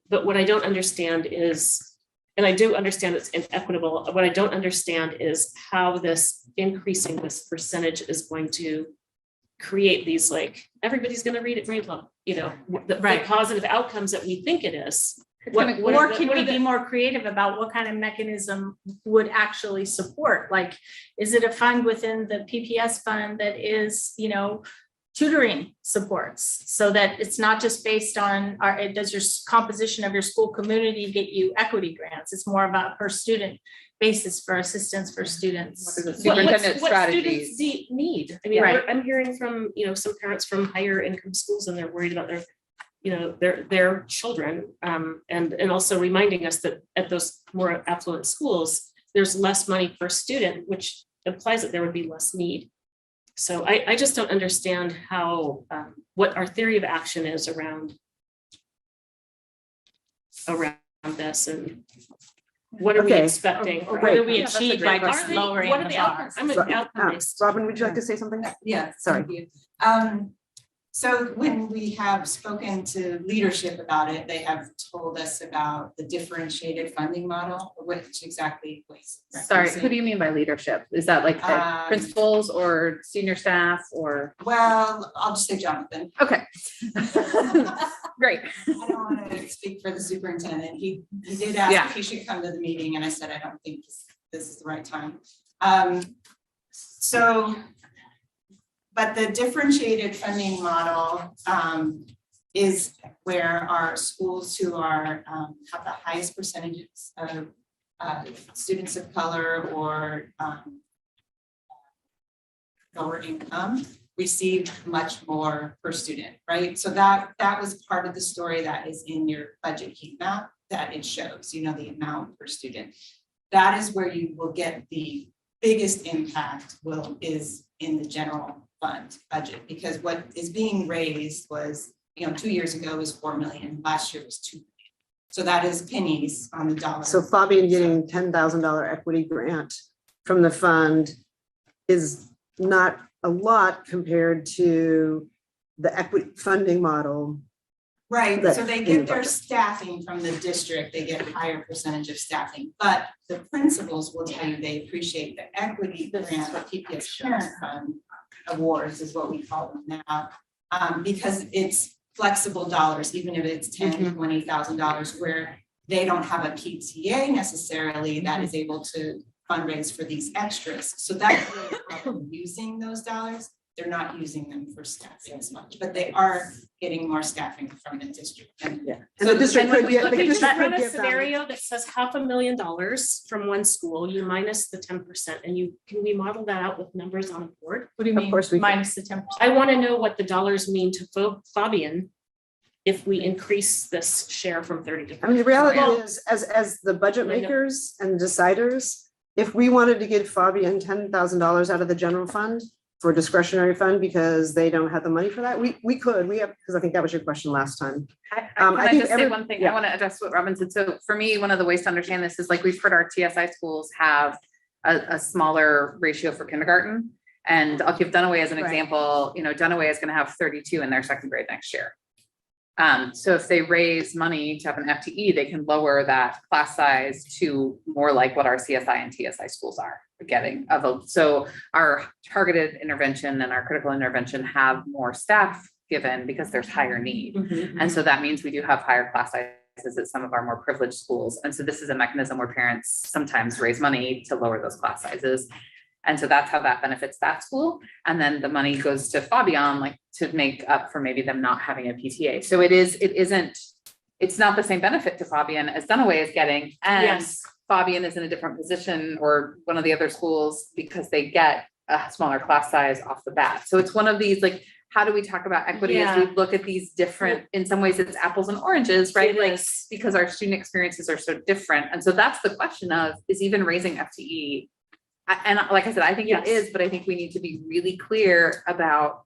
But what I don't understand is, and I do understand it's inequitable, what I don't understand is how this increasing this percentage is going to create these, everybody's going to read it grade level, the positive outcomes that we think it is. Or can we be more creative about what kind of mechanism would actually support? Like, is it a fund within the PPS fund that is, tutoring supports, so that it's not just based on does your composition of your school community get you equity grants? It's more about per student basis for assistance for students. What is the superintendent strategies? What students need? I mean, I'm hearing from, some parents from higher income schools, and they're worried about their children, and also reminding us that at those more affluent schools, there's less money per student, which implies that there would be less need. So I just don't understand how, what our theory of action is around this, and what are we expecting? What do we achieve by just lowering What are the the bar? outcomes? I'm an outcome based. Robin, would you like to say something? Yeah. Sorry. Thank you. So when we have spoken to leadership about it, they have told us about the differentiated funding model, which exactly was. Sorry, who do you mean by leadership? Is that like the principals or senior staff or? Well, I'll just say Jonathan. Okay. Great. I don't want to speak for the superintendent. He did ask if he should come to the meeting, and I said, I don't think this is the right time. But the differentiated funding model is where our schools who are have the highest percentages of students of color or lower income receive much more per student, right? So that was part of the story that is in your budget heat map that it shows, the amount per student. That is where you will get the biggest impact is in the general fund budget, because what is being raised was, 2 years ago was 4 million, last year was 2 million. So that is pennies on the dollar. So Fabian getting $10,000 equity grant from the fund is not a lot compared to the equity funding model. Right, that so they in get the their budget. staffing from the district, they get a higher percentage of staffing, but the principals will tell you they appreciate the equity grant, the PPS parent fund awards is what we call them now. Because it's flexible dollars, even if it's $10,000, $20,000, where they don't have a PTA necessarily that is able to fundraise for these extras. So that's really the problem, using those dollars. They're not using them for staffing as much, but they are getting more staffing from the district. And And the district When could we get, look the at district run could a give them. scenario that says $500,000 from one school, you minus the 10%, and can we model that out with numbers on a board? What do you Of mean? course we can. Minus the 10%. I want to know what the dollars mean to Fabian if we increase this share from 30 to 40. I mean, the reality Well, is, as the budget I know. makers and deciders, if we wanted to give Fabian $10,000 out of the general fund for discretionary fund because they don't have the money for that, we could, because I think that was your question last time. Can I think just say one thing? yeah. I want to address what Robin said. So for me, one of the ways to understand this is like we've heard our TSI schools have a smaller ratio for kindergarten. And I'll give Dunaway as an Right. example. Dunaway is going to have 32 in their second grade next year. So if they raise money to have an FTE, they can lower that class size to more like what our CSI and TSI schools are getting. So our targeted intervention and our critical intervention have more staff given because there's higher need. And so that means we do have higher class sizes at some of our more privileged schools. And so this is a mechanism where parents sometimes raise money to lower those class sizes. And so that's how that benefits that school. And then the money goes to Fabian, like to make up for maybe them not having a PTA. So it's not the same benefit to Fabian as Dunaway is getting. And Yes. Fabian is in a different position or one of the other schools because they get a smaller class size off the bat. So it's one of these, like, how do we talk about equity as we look at these different, in some ways it's apples and oranges, right? It Like, is. because our student experiences are so different. And so that's the question of, is even raising FTE. And like I said, I think it Yes. is, but I think we need to be really clear about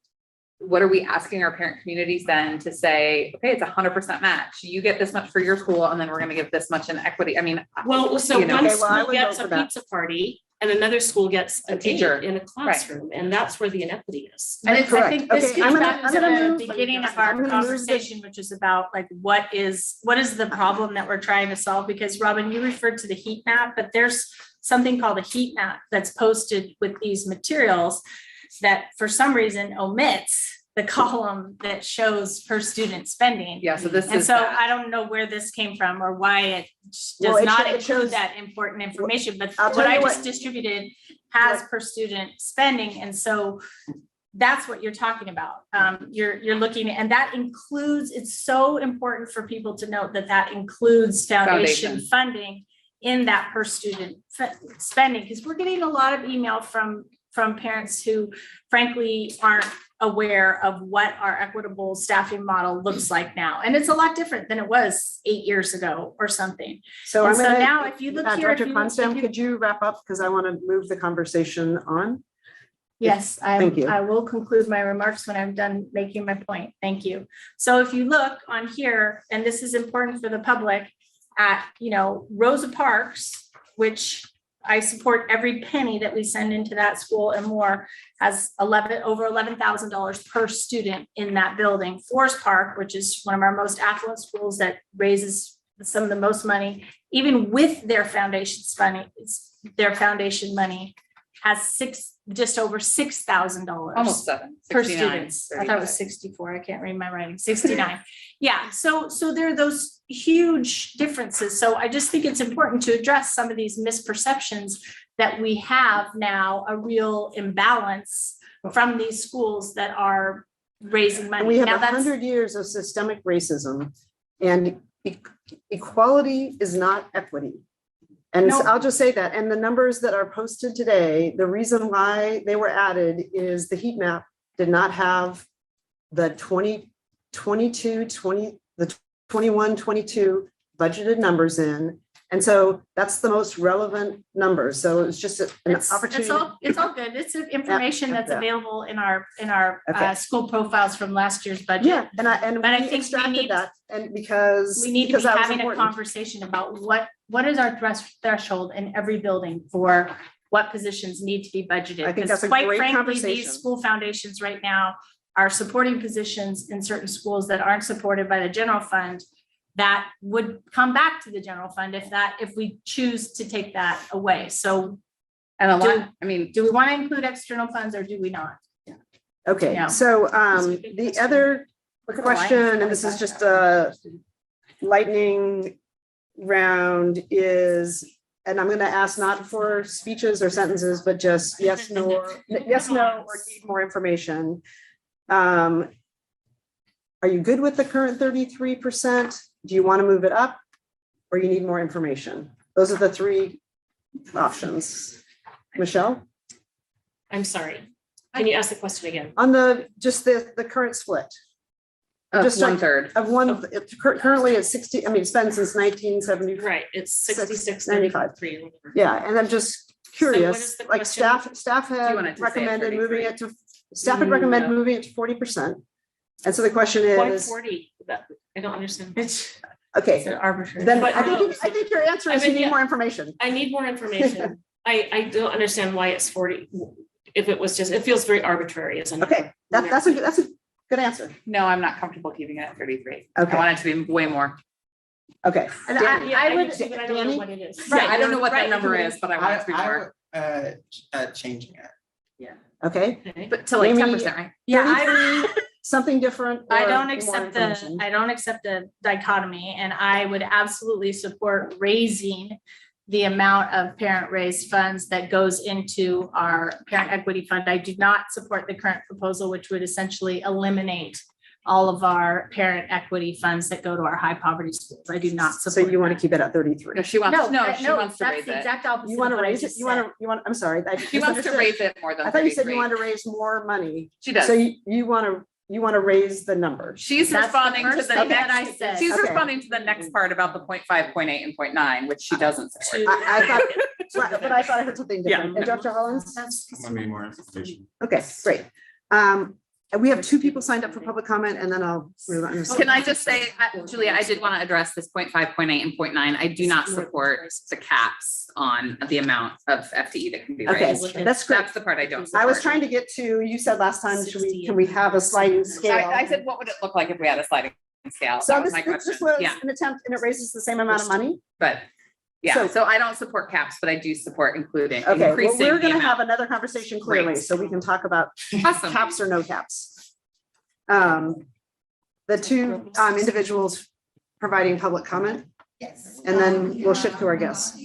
what are we asking our parent communities then to say, okay, it's 100% match. You get this much for your school, and then we're going to give this much in equity. I mean, Well, so you know. one Okay, well, I school would gets vote a for that. pizza party and another school gets A a teacher. teacher in a classroom, and that's where the inequity is. And I Correct. think this Okay, gets I'm back gonna to the move- beginning of I'm our gonna move conversation, which is about like, what is the problem that we're trying to solve? Because Robin, you referred to the heat map, but there's something called a heat map that's posted with these materials that for some reason omits the column that shows per student spending. yeah, so this And is so that. I don't know where this came from or why it Well, does it not sho- it include shows- that important information, but I'll what tell I you just what- distributed has per student spending, and so that's what you're talking about. You're looking, and that includes, it's so important for people to note that that includes foundation Foundation. funding in that per student spending, because we're getting a lot of email from parents who frankly aren't aware of what our equitable staffing model looks like now. And it's a lot different than it was 8 years ago or something. So And I'm so gonna, now if you look here, Director if you- Constam, if you- could you wrap up? Because I want to move the conversation on. Yes, Thank you. I will conclude my remarks when I'm done making my point. Thank you. So if you look on here, and this is important for the public, at, Rosa Parks, which I support every penny that we send into that school and more, has over $11,000 per student in that building. Forest Park, which is one of our most affluent schools that raises some of the most money, even with their foundation money, has just over $6,000. Almost 7. Per 69, students. I thought it was 35. 64. I can't read my writing. 69. Yeah, so there are those huge differences. So I just think it's important to address some of these misperceptions that we have now, a real imbalance from these schools that are raising money. And we have Now, that's- 100 years of systemic racism, and equality is not equity. And No. I'll just say that, and the numbers that are posted today, the reason why they were added is the heat map did not have the 21, 22 budgeted numbers in. And so that's the most relevant numbers. So it's just an opportunity. It's all good. It's information that's Yeah. available in our Okay. school profiles from last year's budget. Yeah, and But I we think we extracted need- that, and because. We need to because be that was having a important. conversation about what is our threshold in every building for what positions need to be budgeted. I think Because that's a quite great frankly, conversation. these school foundations right now are supporting positions in certain schools that aren't supported by the general fund that would come back to the general fund if we choose to take that away. So And a Do- lot, I mean, do we want to include external funds or do we not? Okay, Yeah. so That's a good the question. other Look at the lines. question, and this is just a lightning round, is, and I'm gonna ask not for speeches or sentences, but just yes, no, or need more information. Are you good with the current 33%? Do you want to move it up? Or you need more information? Those are the three options. Michelle, I'm sorry. Can you ask the question again? on just the current split of Just like- 1/3. of one, currently it's 60, I mean, it's been since 1970. Right, it's 66, 95. 93. Yeah, and I'm just what curious, is the like question? staff you had want it to say recommended moving 33? it to, staff had recommended No. moving it to 40%. And so the question Why is, 40? I don't understand. It's okay, arbitrary. then But I no. think your answer I is you mean, need yeah. more information. I need more information. I don't understand why it's 40. If it was just, it feels very arbitrary as a number. Okay, that's a good answer. No, I'm not comfortable keeping it at 33. Okay. I want it to be way more. Okay. And Danny, I I would- do too, but I don't know Danny? what it is. Yeah, I don't know what that Right. number is, but I want it to be more. Changing it. Okay, Okay. But to like Amy- 10%, right? Yeah, something different. I or don't more accept information? I don't accept the dichotomy, and I would absolutely support raising the amount of parent raised funds that goes into our parent equity fund. I do not support the current proposal, which would essentially eliminate all of our parent equity funds that go to our high poverty schools. I do not So support. you want to that. keep it at 33? No, she wants, No, no, she wants to that's raise the it. exact opposite. You want to of what I raise it? just You want said. to, I'm sorry. I She wants to misunderstood. raise it more than I thought you said you 33. wanted to raise more money. She does. So you want to raise the number. She's That's the responding to first the thing that I next, said. she's Okay. responding to the next part about the 0.5, 0.8, and 0.9, which she doesn't support. I thought, but I thought I heard something different. And Dr. Hollins? I need more information. Okay, great. And we have 2 people signed up for public comment, and then I'll move on. Can I just say, Julia, I did want to address this 0.5, 0.8, and 0.9. I do not support the caps on the amount of FTE that can be Okay, raised. that's great. That's the part I don't support. I was trying to get to, you said last time, can we have a sliding scale? I said, what would it look like if we had a sliding scale? So That was this my this question. was Yeah, an attempt, and it raises the same amount of money? but, yeah, So- so I don't support caps, but I do support including, Okay, well, increasing we're the gonna have amount. another conversation clearly, Great. so we can talk about Awesome. caps or no caps. The 2 individuals providing public comment, Yes. and then we'll shift to our guests.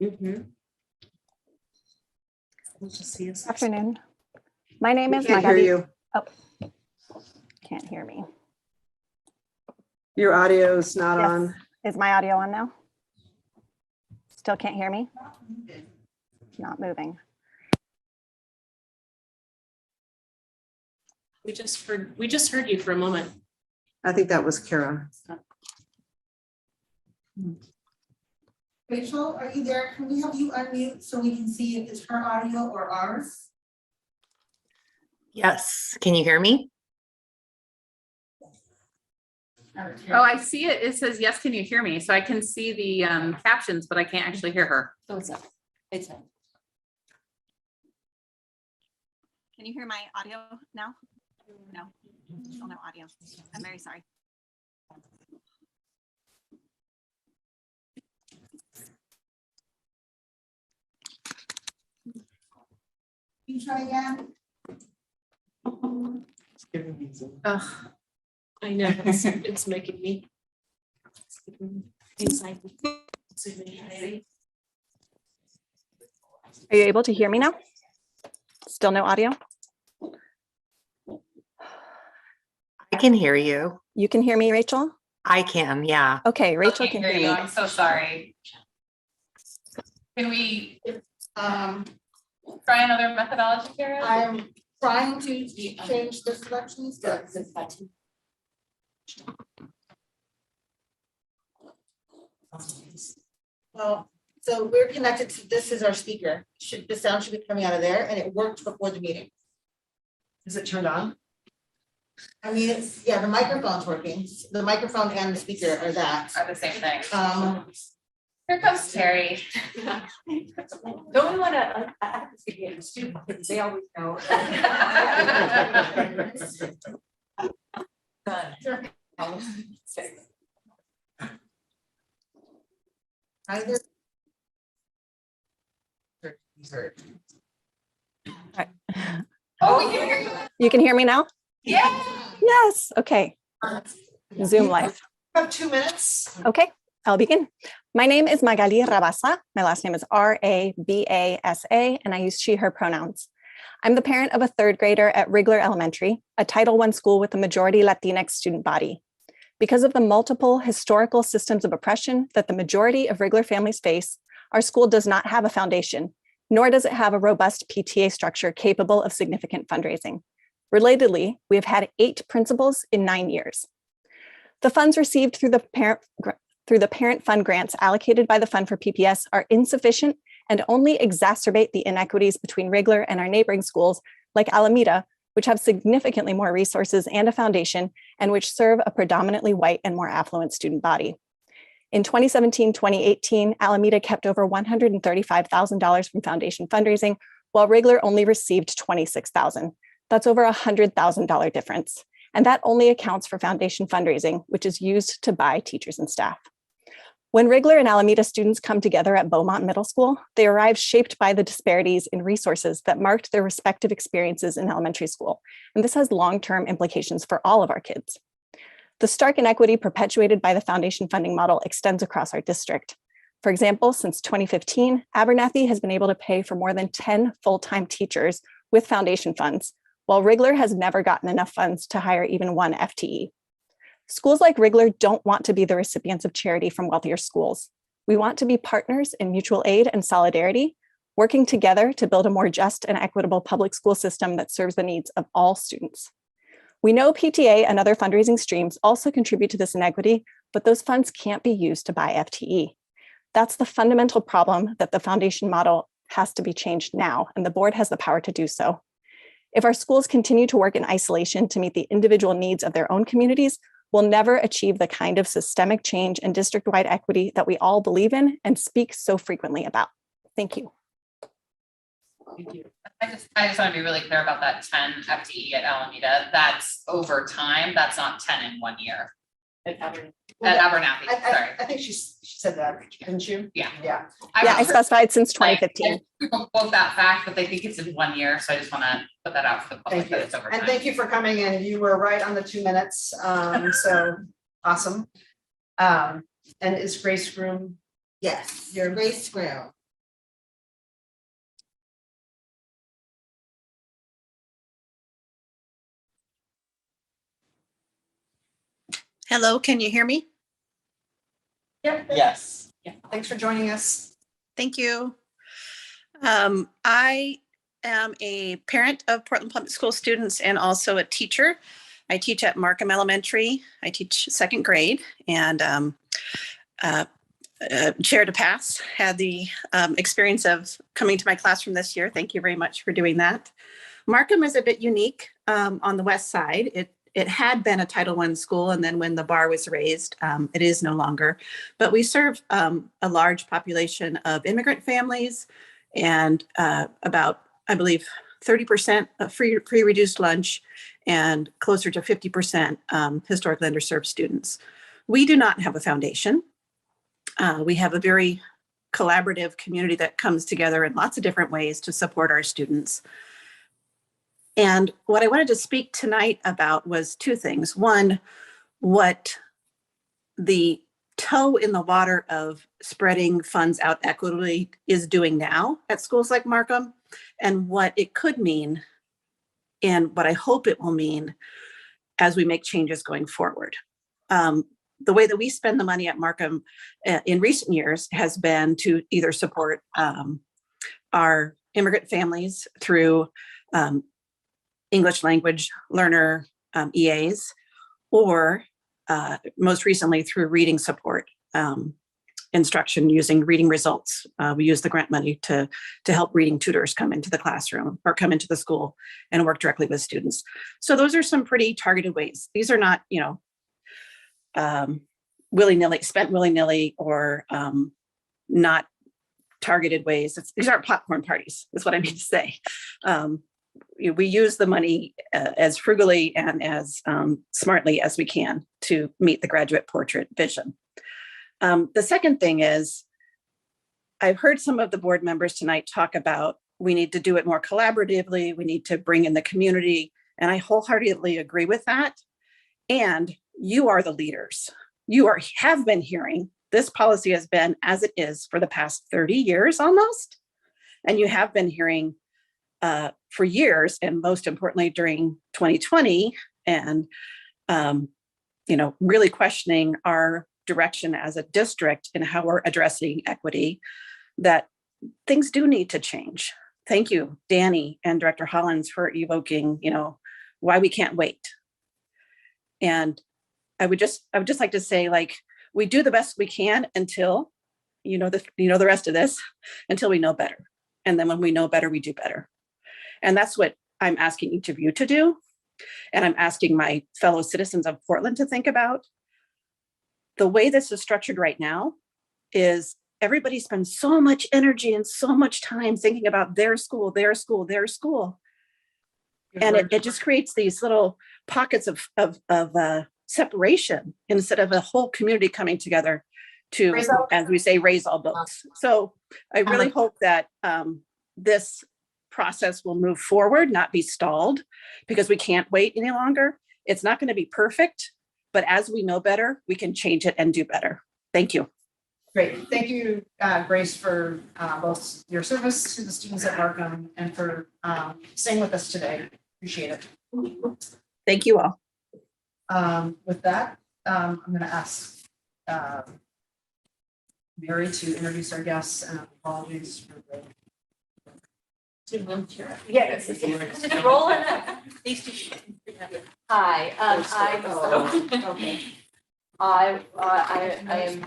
Mhm. Afternoon. My name is Can't hear Magali. you. Can't hear me. Your audio's not Yes. on. Is my audio on now? Still can't hear me? Not moving. We just heard you for a moment. I think that was Kara. Rachel, are you there? Can we have you unmute so we can see if it's her audio or ours? Yes, can you hear me? Oh, I see it. It says, yes, can you hear me? So I can see the captions, but I can't actually hear her. Oh, it's up. It's up. Can you hear my audio now? No, still no audio. I'm very sorry. Can you try again? Ugh. I know, it's making me. Anxiety. Are you able to hear me now? Still no audio? I can hear you. You can hear me, Rachel? I can, yeah. Okay, Rachel can hear you. me. I'm so sorry. Can we try another methodology, Kara? I'm trying to change the selections, but well, so we're connected to, this is our speaker. The sound should be coming out of there, and it worked before the meeting. Is it turned on? I mean, it's, yeah, the microphone's working. The microphone and the speaker are that. Are the same thing. Here comes Terry. Don't we want to, I have to speak to students because they always know. either. Oh, we can hear you. You can hear me now? Yeah. Yes, okay. Zoom live. Have 2 minutes. Okay, I'll begin. My name is Magali Rabasa. My last name is Rabasa, and I use she, her pronouns. I'm the parent of a third grader at Rigler Elementary, a Title I school with a majority Latinx student body. Because of the multiple historical systems of oppression that the majority of Rigler families face, our school does not have a foundation, nor does it have a robust PTA structure capable of significant fundraising. Relatedly, we have had 8 principals in 9 years. The funds received through the parent fund grants allocated by the Fund for PPS are insufficient and only exacerbate the inequities between Rigler and our neighboring schools like Alameda, which have significantly more resources and a foundation and which serve a predominantly white and more affluent student body. In 2017-2018, Alameda kept over $135,000 from foundation fundraising, while Rigler only received $26,000. That's over $100,000 difference. And that only accounts for foundation fundraising, which is used to buy teachers and staff. When Rigler and Alameda students come together at Beaumont Middle School, they arrive shaped by the disparities in resources that marked their respective experiences in elementary school. And this has long-term implications for all of our kids. The stark inequity perpetuated by the foundation funding model extends across our district. For example, since 2015, Abernathy has been able to pay for more than 10 full-time teachers with foundation funds, while Rigler has never gotten enough funds to hire even 1 FTE. Schools like Rigler don't want to be the recipients of charity from wealthier schools. We want to be partners in mutual aid and solidarity, working together to build a more just and equitable public school system that serves the needs of all students. We know PTA and other fundraising streams also contribute to this inequity, but those funds can't be used to buy FTE. That's the fundamental problem that the foundation model has to be changed now, and the board has the power to do so. If our schools continue to work in isolation to meet the individual needs of their own communities, we'll never achieve the kind of systemic change and district-wide equity that we all believe in and speak so frequently about. Thank you. Thank you. I just want to be really clear about that 10 FTE at Alameda. That's over time. That's not 10 in 1 year. At Abernathy, sorry. I think she said that, didn't you? Yeah. Yeah. I specified since 2015. People quote that fact, but they think it's in 1 year. So I just want to put that out for the public Thank you. that it's over And time. thank you for coming in. You were right on the 2 minutes. So awesome. And is Grace Groom? Yes, your Grace Groom. Hello, can you hear me? Yep. Yes. Yeah. Thanks for joining us. Thank you. I am a parent of Portland Public School students and also a teacher. I teach at Markham Elementary. I teach 2nd grade, and Chair DePass had the experience of coming to my classroom this year. Thank you very much for doing that. Markham is a bit unique on the west side. it had been a Title I school, and then when the bar was raised, it is no longer. But we serve a large population of immigrant families and about, I believe, 30% of free reduced lunch and closer to 50% historically underserved students. We do not have a foundation. We have a very collaborative community that comes together in lots of different ways to support our students. And what I wanted to speak tonight about was two things. One, what the toe in the water of spreading funds out equitably is doing now at schools like Markham, and what it could mean and what I hope it will mean as we make changes going forward. The way that we spend the money at Markham in recent years has been to either support our immigrant families through English language learner EAs, or most recently through reading support instruction using reading results. We use the grant money to help reading tutors come into the classroom or come into the school and work directly with students. So those are some pretty targeted ways. These are not, willy-nilly, spent willy-nilly or not targeted ways. These aren't popcorn parties, is what I mean to say. We use the money as frugally and as smartly as we can to meet the graduate portrait vision. The second thing is, I've heard some of the board members tonight talk about we need to do it more collaboratively, we need to bring in the community, and I wholeheartedly agree with that. And you are the leaders. You have been hearing this policy has been as it is for the past 30 years almost, and you have been hearing for years, and most importantly during 2020, and really questioning our direction as a district and how we're addressing equity, that things do need to change. Thank you, Danny and Director Hollins, for evoking, why we can't wait. And I would just like to say, like, we do the best we can until, the rest of this, until we know better. And then when we know better, we do better. And that's what I'm asking each of you to do. And I'm asking my fellow citizens of Portland to think about. The way this is structured right now is everybody spends so much energy and so much time thinking about their school, their school, their school. And it just creates these little pockets of separation instead of a whole community coming together to, as we say, raise all boats. So I really hope that this process will move forward, not be stalled, because we can't wait any longer. It's not going to be perfect, but as we know better, we can change it and do better. Thank you. Great. Thank you, Grace, for both your service to the students at Markham and for staying with us today. Appreciate it. Thank you all. With that, I'm going to ask Mary to introduce our guests, and apologies for the Yes. Roll it up. Hi, I am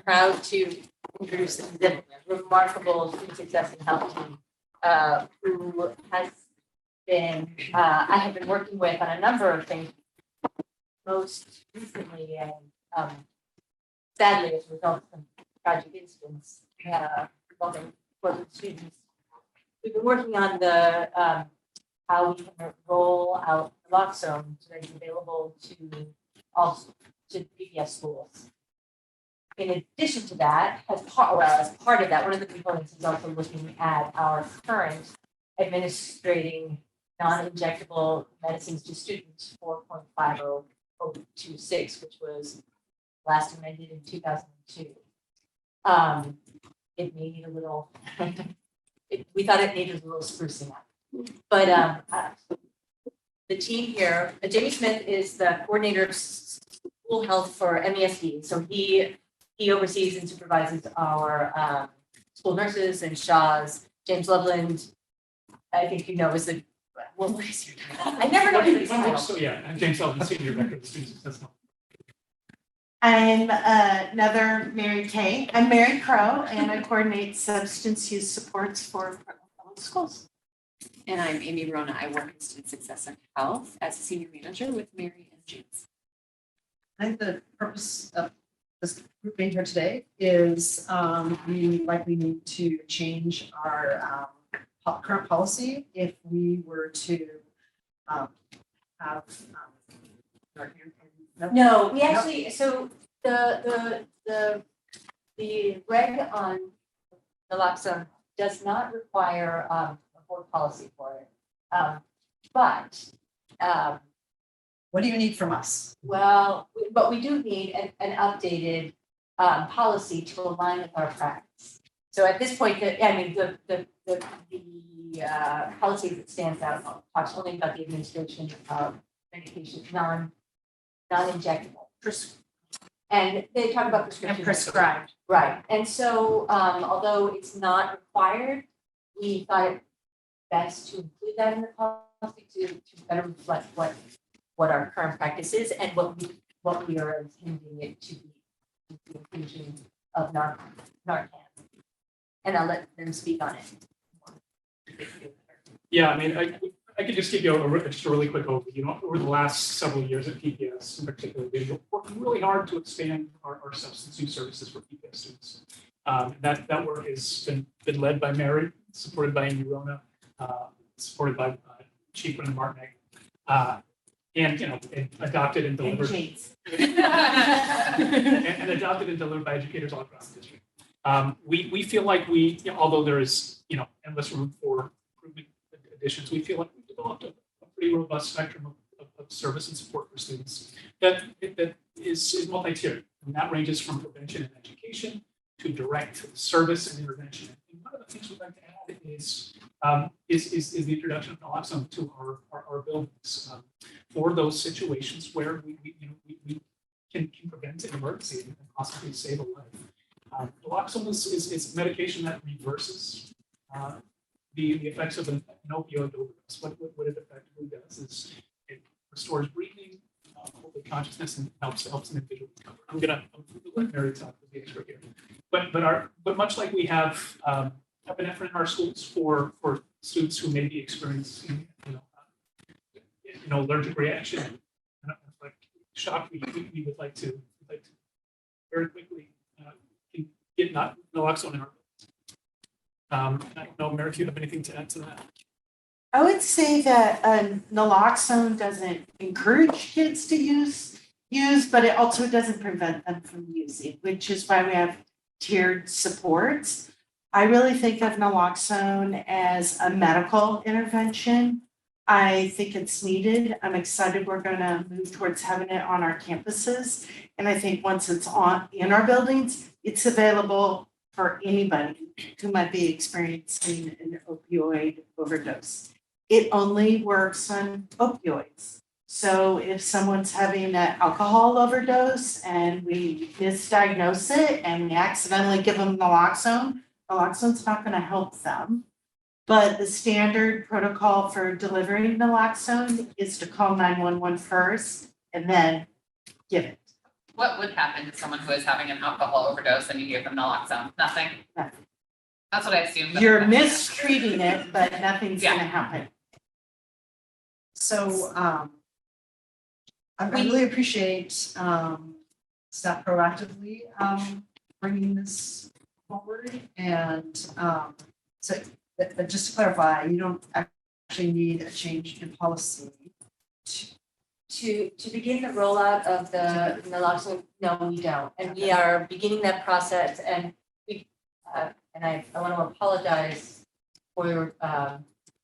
proud to introduce the remarkable student success and health team, who has been, I have been working with on a number of things, most recently, and sadly, as a result of some tragic incidents involving Portland students. We've been working on the how we can roll out naloxone so that it's available to all PPS schools. In addition to that, as part of that, one of the components is also looking at our current administrating non-injectable medicines to students, 4.5026, which was last amended in 2002. It may need a little. We thought it needed a little sprucing up, but the team here, Jamie Smith is the coordinator of school health for MESD. So he oversees and supervises our school nurses and SHAs. James Loveland, I think is the, what is your title? I never know his title. So yeah, I'm James Loveland, Senior Director of the Student Success Health. I'm another Mary Kay. I'm Mary Crow, and I coordinate substance use supports for Portland Public Schools. And I'm Amy Rona. I work in student success and health as a senior manager with Mary and James. I think the purpose of this group being here today is we likely need to change our current policy if we were to have. No, we actually, so the reg on naloxone does not require a board policy for it. But What do you need from us? well, but we do need an updated policy to align with our practice. So at this point, the policy that stands out talks only about the administration of medication, non-injectable. And they talk about prescription. And prescribed. Right, and so although it's not required, we thought it best to include that in the policy to better reflect what our current practice is and what we are intending it to be, the inclusion of Narcan. And I'll let them speak on it. Yeah, I mean, I could just give you just a really quick overview. You know, over the last several years at PPS, in particular, we've been working really hard to expand our substance use services for PPS students. That work has been led by Mary, supported by Amy Rona, supported by Chief Brennan Martinek, and adopted and delivered. And adopted and delivered by educators all across the district. We feel like although there is endless room for improvement additions, we feel like we've developed a pretty robust spectrum of service and support for students that is multi-tiered, and that ranges from prevention and education to direct service and intervention. And one of the things we'd like to add is the introduction of naloxone to our buildings for those situations where we can prevent an emergency and possibly save a life. Naloxone is medication that reverses the effects of an opioid overdose. What it effectively does is it restores breathing, hopefully consciousness, and helps an individual recover. I'm gonna let Mary talk with the expert here. But much like we have epinephrine in our schools for students who may be experiencing allergic reaction, like shock, we would like to very quickly get naloxone in our buildings. I don't know, Mary, if you have anything to add to that. I would say that naloxone doesn't encourage kids to use, but it also doesn't prevent them from using, which is why we have tiered supports. I really think of naloxone as a medical intervention. I think it's needed. I'm excited we're going to move towards having it on our campuses. And I think once it's in our buildings, it's available for anybody who might be experiencing an opioid overdose. It only works on opioids. So if someone's having an alcohol overdose and we misdiagnose it and we accidentally give them naloxone's not going to help them. But the standard protocol for delivering naloxone is to call 911 first and then give it. What would happen to someone who is having an alcohol overdose and you give them naloxone? Nothing? Nothing. That's what I assumed. You're mistreating it, but nothing's going to happen. So I really appreciate staff proactively bringing this forward. And so but just to clarify, you don't actually need a change in policy. To begin the rollout of the naloxone, no, we don't. And we are beginning that process, and I want to apologize for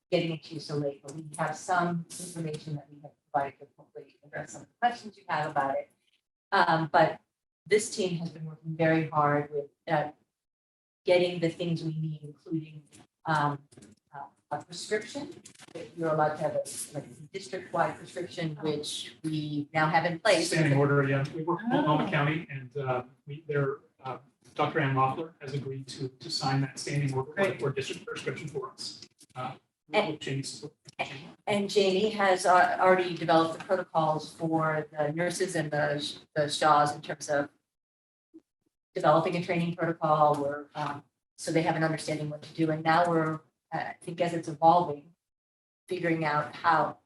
getting it to you so late, but we have some information that we have provided to hopefully address some of the questions you have about it. But this team has been working very hard with getting the things we need, including a prescription. You're allowed to have a district-wide prescription, which we now have in place. Standing order, yeah. We work with Multnomah County, and Dr. Ann Loeffler has agreed to sign that standing order for district prescription for us. And Jamie has already developed the protocols for the nurses and the SHAWs in terms of developing a training protocol so they have an understanding what to do. And now I think as it's evolving, figuring out how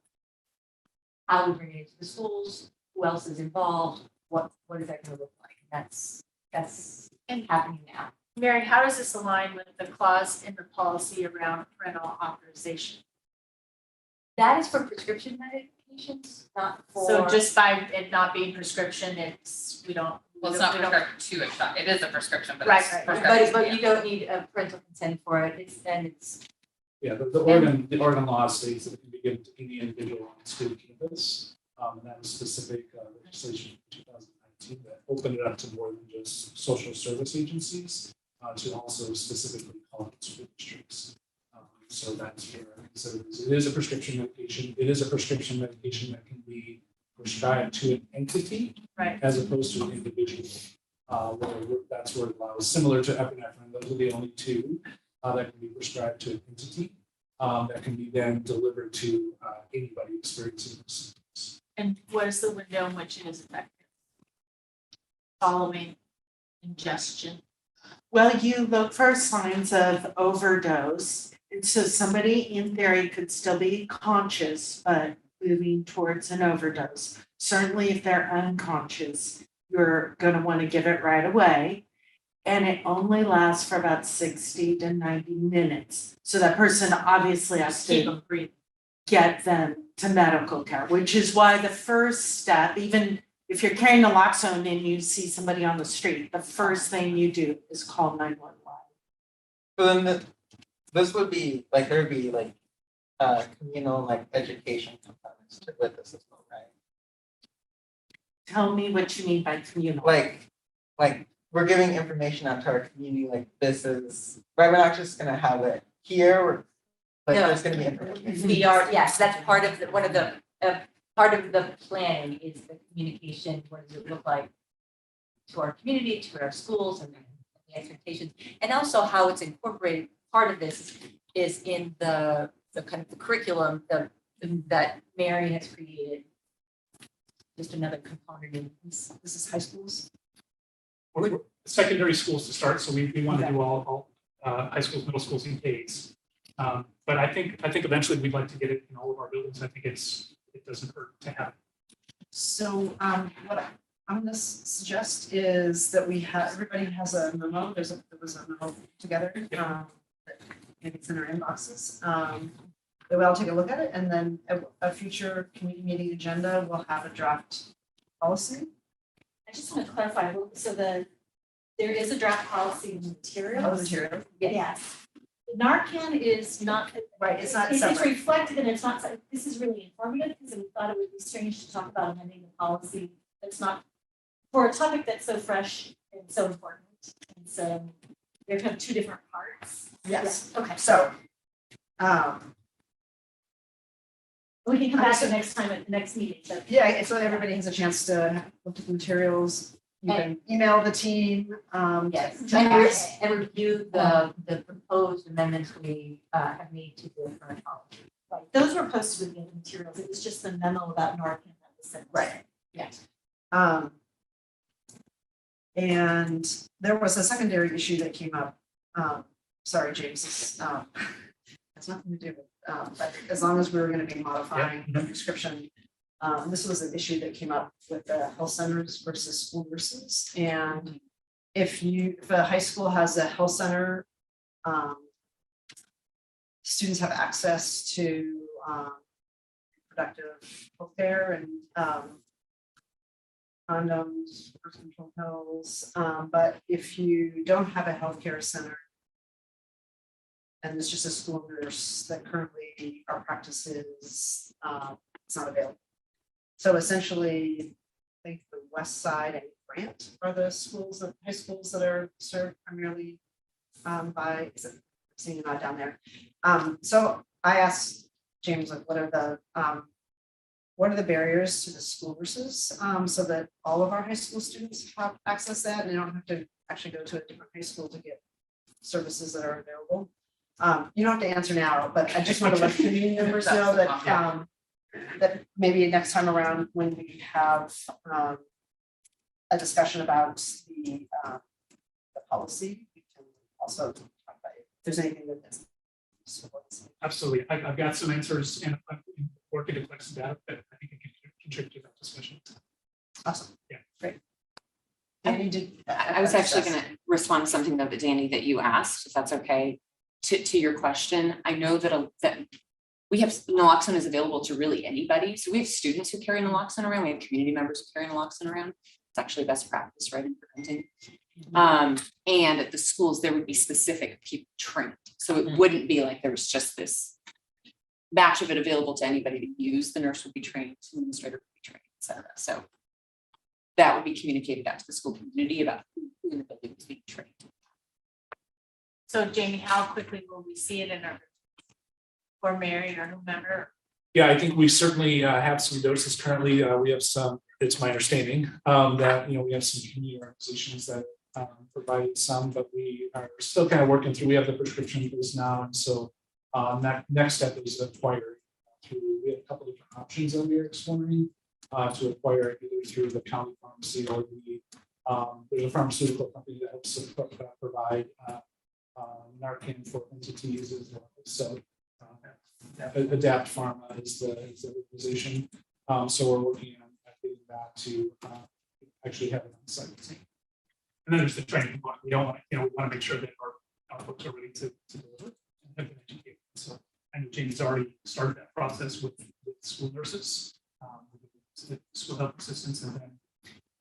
we bring it into the schools, who else is involved, what is that gonna look like? That's happening now. Mary, how does this align with the clause in the policy around parental authorization? That is for prescription medications, not for. So just by it not being prescription, we don't. Well, it's not prescribed to a shot. It is a prescription, but Right, it's right. prescribed. But you don't need a parental consent for it. It's Yeah, the Oregon law states that it can be given to any individual on school campus. And that was specific legislation from 2019 that opened it up to more than just social service agencies, to also specifically call it school districts. So that's where I consider this. It is a prescription medication. It is a prescription medication that can be prescribed to an entity, Right. as opposed to an individual. That's where it allows, similar to epinephrine, those are the only two that can be prescribed to an entity, that can be then delivered to anybody experiencing this. And what is the window in which it is effective? Following ingestion. Well, you look for signs of overdose. And so somebody in theory could still be conscious, but moving towards an overdose. Certainly if they're unconscious, you're gonna want to give it right away. And it only lasts for about 60 to 90 minutes. So that person obviously has Keep to them breathing. get them to medical care, which is why the first step, even if you're carrying naloxone and you see somebody on the street, the first thing you do is call 911. So then this would be like, there would be like communal like education components to with this as well, right? Tell me what you mean by communal. Like we're giving information out to our community, like this is, right, we're not just gonna have it here, like No. there's gonna be information. we are, yes, that's part of one of the part of the planning is the communication. What does it look like to our community, to our schools, and the expectations, and also how it's incorporated. Part of this is in the kind of the curriculum that Mary has created. Just another component in this. This is high schools. We're secondary schools to start, so we want to do all high schools, middle schools, and Ks. But I think eventually we'd like to get it in all of our buildings. I think it doesn't hurt to have it. So what I'm gonna suggest is that everybody has a memo. There was a memo together. That maybe it's in our inboxes. That we all take a look at it, and then a future committee meeting agenda will have a draft policy. I just want to clarify, so there is a draft policy in the materials. Material. Yes. Narcan is not. Right, it's not It's separate. reflected and it's not, this is really informative because we thought it would be strange to talk about amending the policy. That's not, for a topic that's so fresh and so important. And so they're kind of two different parts. Yes. Yeah, okay. So, We can come back to next time at the next meeting. So. yeah, so everybody has a chance to look at the materials. You can email the team. Yes, to ask. and review the proposed amendments we have made to the current policy. Right, those were posted with the materials. It was just the memo about Narcan that was sent. Right. Yes. And there was a secondary issue that came up. Sorry, James, it's has nothing to do with, but as long as we were gonna be modifying the prescription. This was an issue that came up with the health centers versus school nurses. And if a high school has a health center, students have access to productive healthcare and condoms, birth control pills. But if you don't have a healthcare center, and it's just a school nurse that currently our practice is, it's not available. So essentially, I think the West Side and Grant are the schools, the high schools that are served primarily by, seeing not down there. So I asked James, like, what are the barriers to the school nurses, so that all of our high school students have access to that and they don't have to actually go to a different high school to get services that are available. You don't have to answer now, but I just want to let community members know that that maybe next time around when we have a discussion about the policy, we can also talk about it. If there's anything that Absolutely. I've got some answers and I'm working to collect some data that I think it can contribute to that discussion. Awesome. Yeah. Great. Danny, did. I was actually going to respond to something though that Danny, that you asked, if that's okay, to your question. I know that that we have naloxone is available to really anybody. So we have students who carry naloxone around. We have community members who carry naloxone around. It's actually best practice, right, in preventing. And at the schools, there would be specific people trained. So it wouldn't be like there was just this batch of it available to anybody to use. The nurse would be trained, the administrator would be trained, et cetera. So that would be communicated out to the school community about who in the building was being trained. So Jamie, how quickly will we see it in our, or Mary or whomever? Yeah, I think we certainly have some doses currently. We have some, it's my understanding that, we have some community organizations that provided some, but we are still kind of working through. We have the prescription for this now. And so that next step is acquiring we have a couple of different options that we are exploring to acquire it either through the county pharmacy or there's a pharmaceutical company that helps provide Narcan for entities as well. So Adapt Pharma is the organization. So we're working on getting that to actually have it on site. And then there's the training component. We don't want to, we want to make sure that our folks are ready to deliver and have been educated. So I know Jamie's already started that process with school nurses, with school health assistants, and then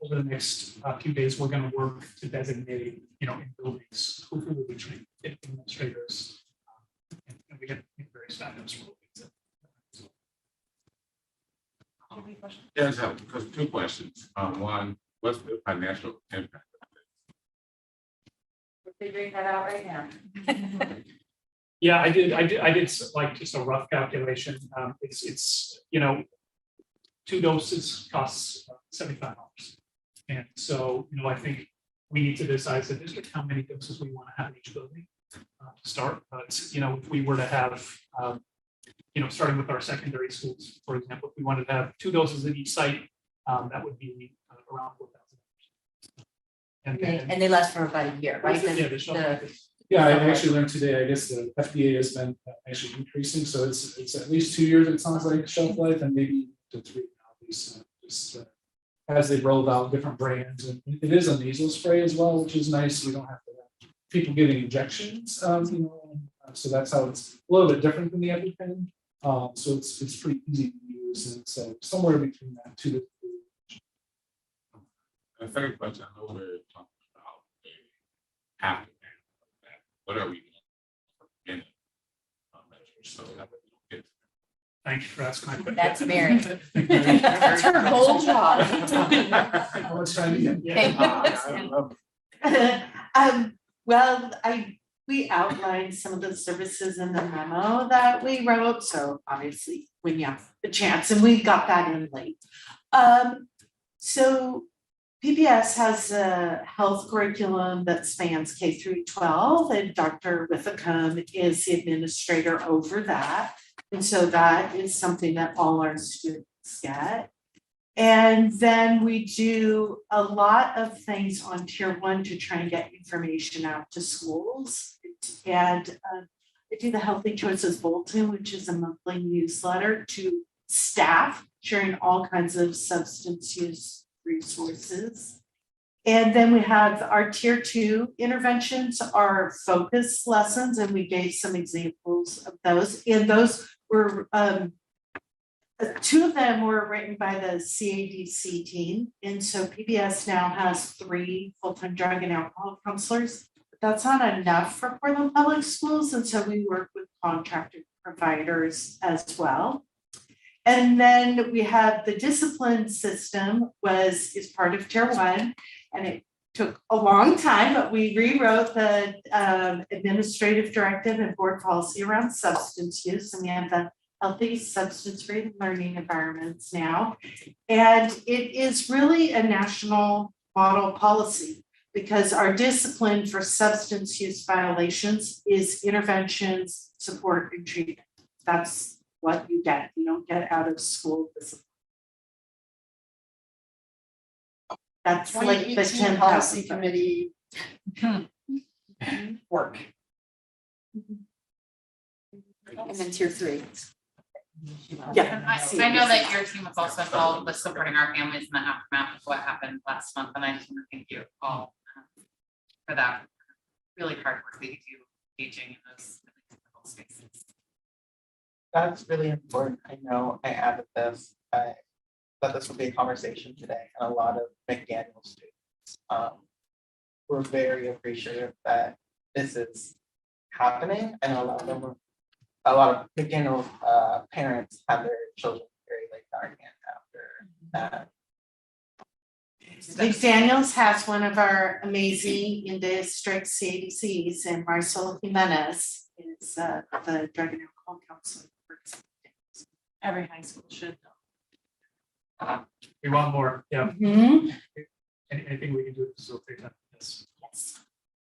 over the next few days, we're going to work to designate, in buildings who will be trained, administrators, and we have various backups. Yes, I have two questions. One, what's the financial impact? We're figuring that out right now. Yeah, I did like just a rough calculation. It's 2 doses costs $75. And so, I think we need to decide as a district how many doses we want to have in each building to start. But, if we were to have, starting with our secondary schools, for example, if we wanted to have 2 doses at each site, that would be around $4,000. And they last for about a year, right? Yeah, I actually learned today, I guess the FDA has been actually increasing, so it's at least 2 years, it sounds like, shelf life, and maybe to 3 now, at least, as they rolled out different brands. And it is a nasal spray as well, which is nice. We don't have to have people getting injections, so that's how it's a little bit different than the EpiPen. So it's pretty easy to use, and so somewhere between that 2 to 3. The second question, I know we're talking about half. What are we doing? So that we Thank you for asking my question. That's Mary. That's her whole job. I was trying to Well, we outlined some of the services in the memo that we wrote, so obviously when you have the chance, and we got that in late. So PBS has a health curriculum that spans K through 12, and Dr. Withacombe is the administrator over that. And so that is something that all our students get. And then we do a lot of things on tier 1 to try and get information out to schools. And I do the Healthy Choices Bulletin, which is a monthly newsletter to staff sharing all kinds of substance use resources. And then we have our tier 2 interventions, our focus lessons, and we gave some examples of those. And those were 2 of them were written by the CADC team. And so PBS now has 3 full-time drug and alcohol counselors. But that's not enough for Portland Public Schools. And so we work with contracted providers as well. And then we have the discipline system is part of tier 1, and it took a long time, but we rewrote the administrative directive and board policy around substance use, and we have the healthy substance-free learning environments now. And it is really a national model policy because our discipline for substance use violations is interventions, support, and treatment. That's what you get. You don't get out of school discipline. That's like the 10 policy committee work. And then tier 3. Yeah. I know that your team was also involved with supporting our families in the aftermath of what happened last month, and I just want to thank you all for that really hard work that you do engaging in those really difficult spaces. That's really important. I know I added this, I thought this would be a conversation today, and a lot of McDaniel students were very appreciative that this is happening, and a lot of McDaniel parents have their children very late after that. McDaniels has one of our amazing in-district CADCs, and Marcel Jimenez is the drug and alcohol counselor. Every high school should. We want more, yeah. Mhm. Anything we can do to facilitate that, yes. Yes.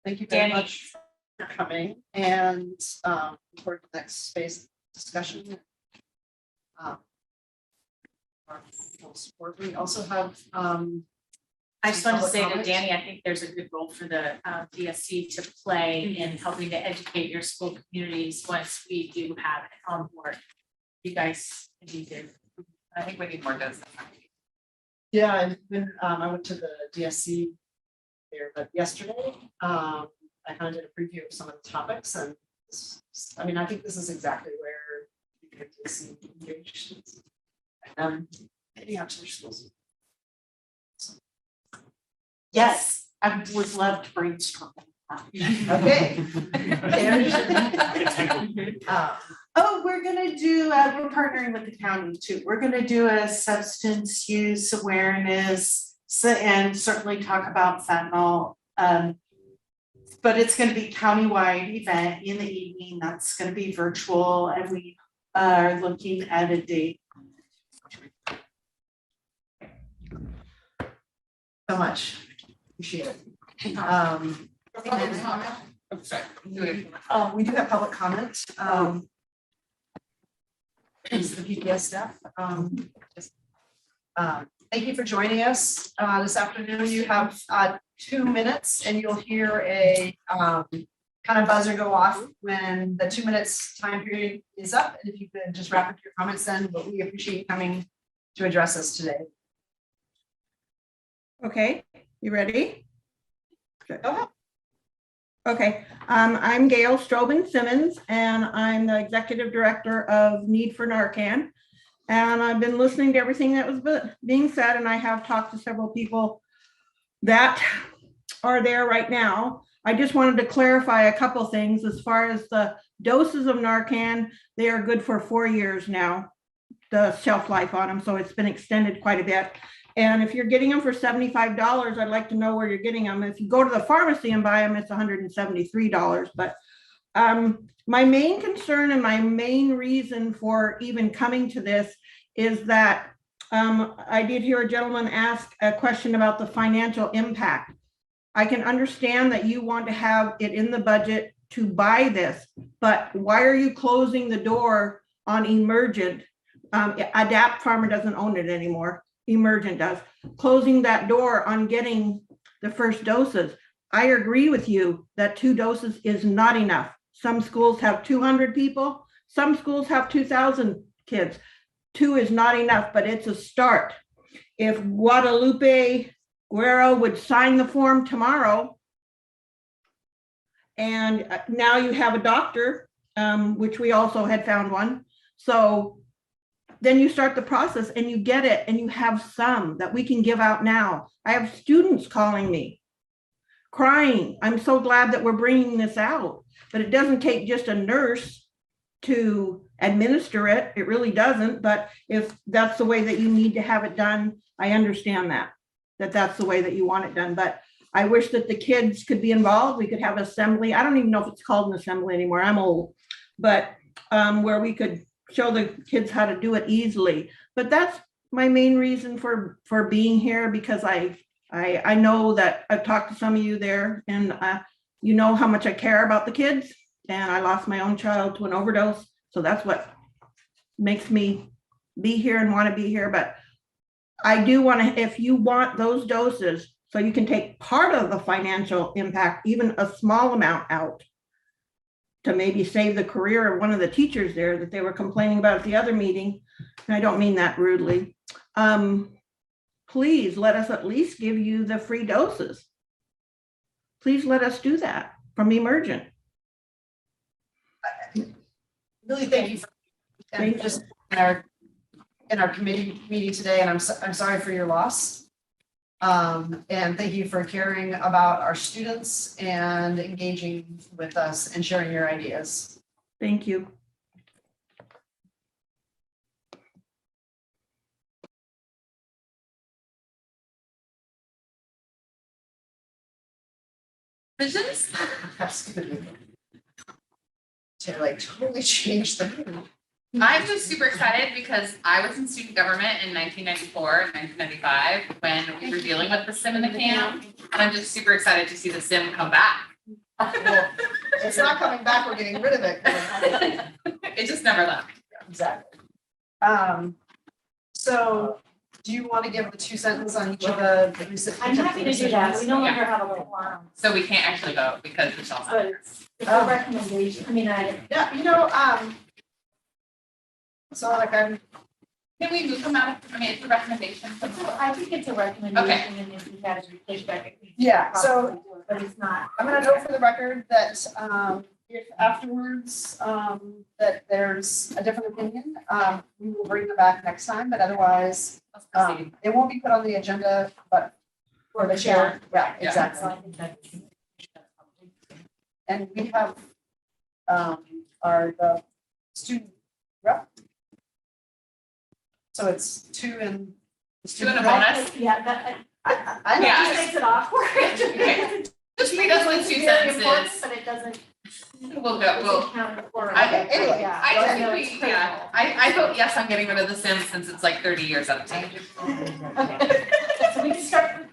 Thank you very Danny. much for coming and for the next phase of discussion. Our full support. We also have I just want to Public say to comment? Danny, I think there's a good role for the DSC to play in helping to educate your school communities once we do have it on board. You guys can be good. I think we need more doses. Yeah, and then I went to the DSC there, but yesterday, I kind of did a preview of some of the topics and I mean, I think this is exactly where you get to see engaged. Heading out to their schools. Yes, I would love to brainstorm. Okay. Oh, we're gonna do, we're partnering with the county too. We're gonna do a substance use awareness and certainly talk about fentanyl. But it's gonna be countywide event in the evening. That's gonna be virtual, and we are looking at a date. So much. Appreciate it. We do have public comment. It's the PPS staff. Thank you for joining us this afternoon. You have 2 minutes and you'll hear a kind of buzzer go off when the 2 minutes time period is up. And if you could just wrap up your comments then, but we appreciate you coming to address us today. Okay, you ready? Go ahead. Okay, I'm Gail Strobin Simmons, and I'm the Executive Director of Need for Narcan. And I've been listening to everything that was being said, and I have talked to several people that are there right now. I just wanted to clarify a couple things as far as the doses of Narcan. They are good for 4 years now, the shelf life on them, so it's been extended quite a bit. And if you're getting them for $75, I'd like to know where you're getting them. If you go to the pharmacy and buy them, it's $173. But my main concern and my main reason for even coming to this is that I did hear a gentleman ask a question about the financial impact. I can understand that you want to have it in the budget to buy this, but why are you closing the door on Emergent? Adapt Pharma doesn't own it anymore. Emergent does. Closing that door on getting the first doses. I agree with you that 2 doses is not enough. Some schools have 200 people. Some schools have 2,000 kids. 2 is not enough, but it's a start. If Guadalupe Guerrero would sign the form tomorrow, and now you have a doctor, which we also had found one. So then you start the process and you get it and you have some that we can give out now. I have students calling me, crying. I'm so glad that we're bringing this out, but it doesn't take just a nurse to administer it. It really doesn't, but if that's the way that you need to have it done, I understand that that's the way that you want it done. But I wish that the kids could be involved. We could have assembly. I don't even know if it's called an assembly anymore. I'm old, but where we could show the kids how to do it easily. But that's my main reason for being here, because I know that I've talked to some of you there, and you know how much I care about the kids, and I lost my own child to an overdose. So that's what makes me be here and want to be here. But I do want to, if you want those doses, so you can take part of the financial impact, even a small amount out, to maybe save the career of one of the teachers there that they were complaining about at the other meeting, and I don't mean that rudely, please let us at least give you the free doses. Please let us do that from Emergent. Really, thank you for and just in our committee meeting today, and I'm sorry for your loss. And thank you for caring about our students and engaging with us and sharing your ideas. Thank you. Visions? That's good. To like totally change the mood. I'm just super excited because I was in student government in 1994 and 1995 when we were dealing with the sim in the camp. And I'm just super excited to see the sim come back. Well, it's not coming back, we're getting rid of it. It just never left. Exactly. So do you want to give the 2 sentences on each of the recent? I'm happy to do that. We no longer have a quorum. So we can't actually vote because Michelle's not But here. it's a recommendation. I mean, Yeah, you know, so like Can we move them out? I mean, it's a recommendation. I think it's a recommendation and if you guys push back. Yeah, so probably do it, but it's not. I'm gonna note for the record that if afterwards that there's a different opinion, we will bring them back next time, but otherwise it won't be put on the agenda, but for the chair, yeah, Yeah. exactly. So I think that. And we have the student rep. So it's 2 and. 2 and a bonus. Yeah, that, I know. Yeah. just makes it awkward. Okay. Just read us with 2 Very important, sentences. But it doesn't. We'll go, we'll. Anyway, Yeah. I just know think it's we, yeah, I vote yes on getting rid of the Sims since it's like 30 years out of date. Okay. So we can start with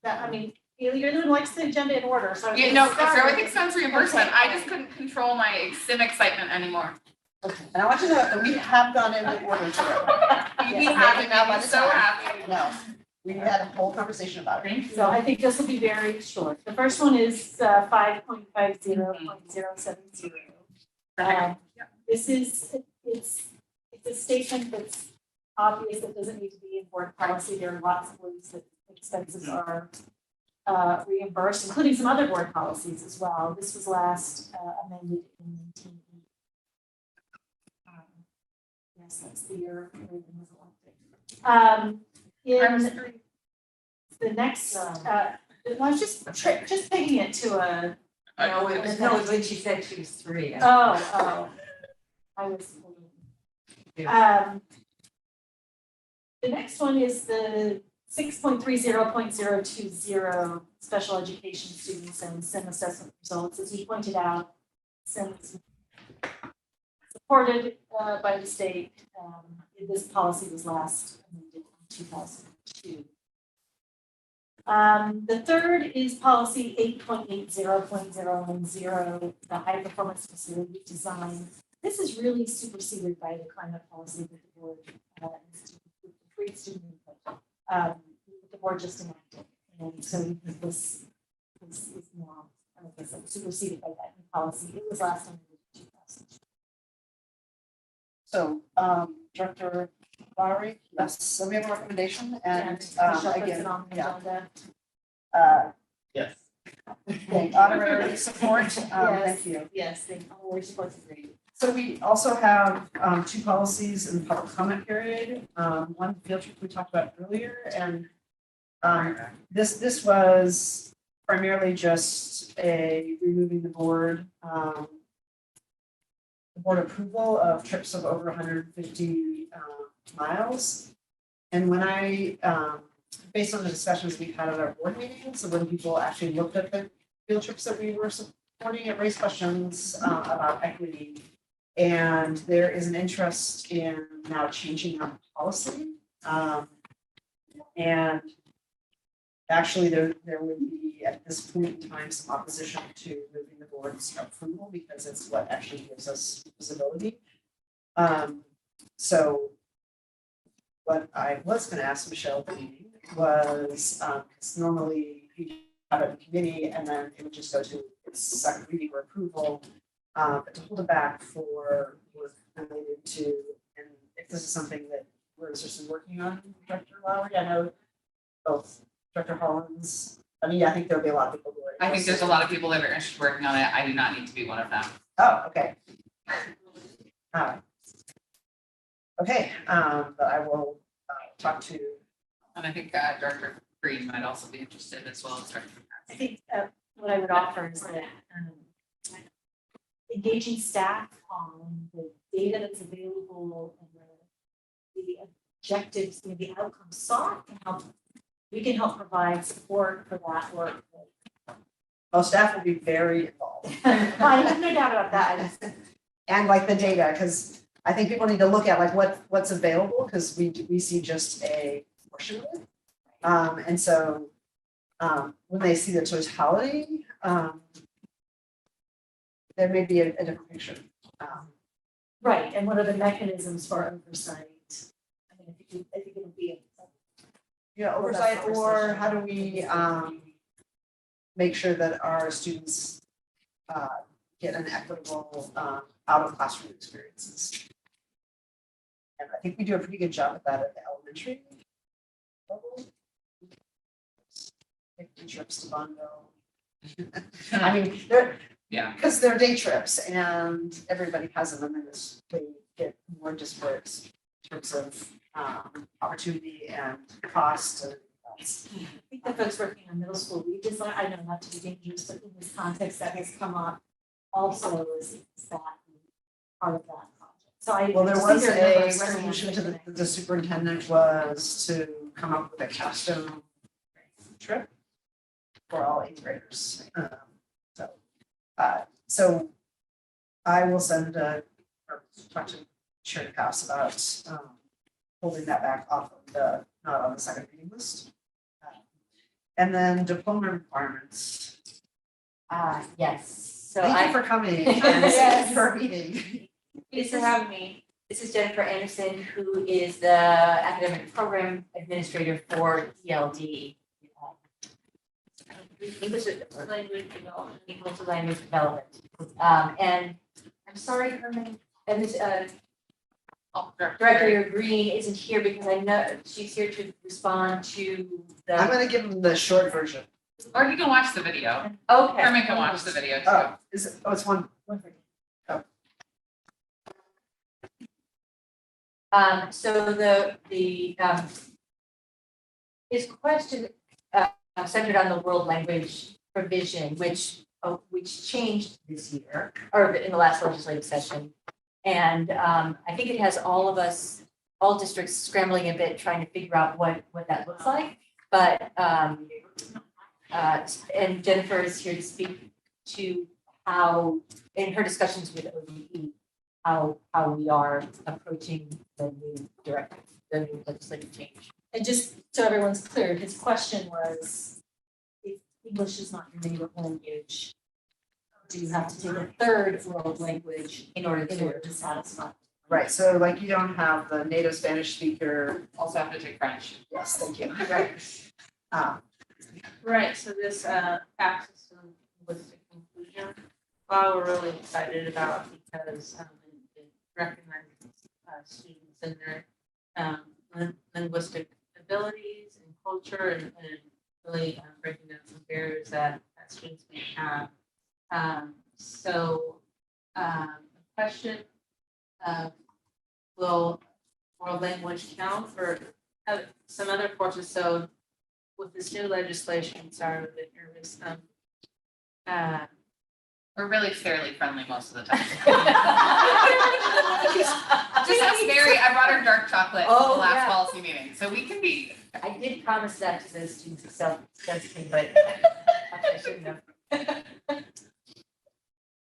that, I mean, you're the one who likes the agenda in order, so. Yeah, no, so everything sounds reimbursement. I just couldn't control my sim excitement anymore. Okay, and I want you to know that we have gone in order today. We Yeah, have maybe it, not by I'm the so time. happy. No, we had a whole conversation about it. So I think this will be very short. The first one is 5.50.070. This is, it's a statement that's obvious, that doesn't need to be in board policy. There are lots of ways that expenses are reimbursed, including some other board policies as well. This was last amended in 1980. Yes, that's the year. Reagan was elected. In the next, I was just taking it to a. No, it was when she said she was 3. Oh, I was. The next one is the 6.30.020 special education students and SIM assessment results. As you pointed out, SIM is supported by the state. This policy was last amended in 2002. The third is policy 8.80.010, the high performance facility design. This is really superseded by the climate policy that the board free student input. The board just enacted, and so this is now, I guess, superseded by that new policy. It was last amended in 2000. So, Director Lowry, yes, so we have a recommendation and Michelle puts again, it on the yeah. agenda. Yes. Okay, honorary support, thank you. Yes, they always support the grade. So we also have 2 policies in the public comment period. One field trip we talked about earlier, and this was primarily just removing the board approval of trips of over 150 miles. And when based on the discussions we've had at our board meetings, so when people actually looked at the field trips that we were supporting, it raised questions about equity. And there is an interest in now changing our policy. And actually, there would be, at this point in time, some opposition to moving the board's approval because it's what actually gives us visibility. So what I was going to ask Michelle at the meeting was, because normally you have it in committee and then it would just go to its second reading or approval. But to hold it back for work related to, and if this is something that we're interested in working on, Director Lowry, I know both Director Hollins, I mean, I think there'll be a lot of people who are. I think there's a lot of people that are interested in working on it. I do not need to be one of them. Oh, okay. Okay, but I will talk to. And I think Director Green might also be interested as well as Director. I think what I would offer is that engaging staff on the data that's available and the objectives, the outcomes sought can help. We can help provide support for that work. Oh, staff will be very involved. I have no doubt about that. And like the data, because I think people need to look at like what's available, because we see just a portion of it. And so when they see the totality, there may be a different picture. Right, and what are the mechanisms for oversight? I mean, I think it'll be. Oversight, or how do we make sure that our students get an equitable out of classroom experiences? And I think we do a pretty good job at that at the elementary level. Taking trips to Bonneville. I mean, they're, yeah, because they're day trips and everybody has them, and they get more disparate in terms of opportunity and cost and else. I think the folks working on middle school redesign, I know not to be dangerous, but in this context that has come up also is that part of that project. So Well, there just think was there are a number a of programs resolution to that the superintendent was to come up with a capstone trip for all 8th graders. So I will send or talk to Sherry Pass about holding that back off of not on the second reading list. And then diploma requirements. Yes, so Thank you for coming and Yes. for our meeting. Thanks for having me. This is Jennifer Anderson, who is the academic program administrator for ELD. English language development. English language development. And I'm sorry, her name, and this, Director Green isn't here because I know she's here to respond to the. I'm gonna give them the short version. Or you can watch the video. Okay. Herman can watch the video too. Oh, is it? Oh, it's one. So his question centered on the world language provision, which changed this year or in the last legislative session. And I think it has all of us, all districts scrambling a bit, trying to figure out what that looks like. But and Jennifer is here to speak to how, in her discussions with ODE, how we are approaching the new directive, the new legislative change. And just so everyone's clear, his question was, if English is not your native language, do you have to take a third world language in order to satisfy? Right, so like you don't have the native Spanish speaker. Also have to take French. Yes, thank you. Right. Right, so this access to linguistic inclusion, well, we're really excited about because it recognizes students and their linguistic abilities and culture and really breaking down some barriers that students may have. The question, will world language count for some other courses? So with this new legislation, sorry, I'm a bit nervous. We're really fairly friendly most of the time. Just ask Mary, I brought her dark chocolate at the last policy meeting, so we can be. I did promise that to the students itself, but I shouldn't have.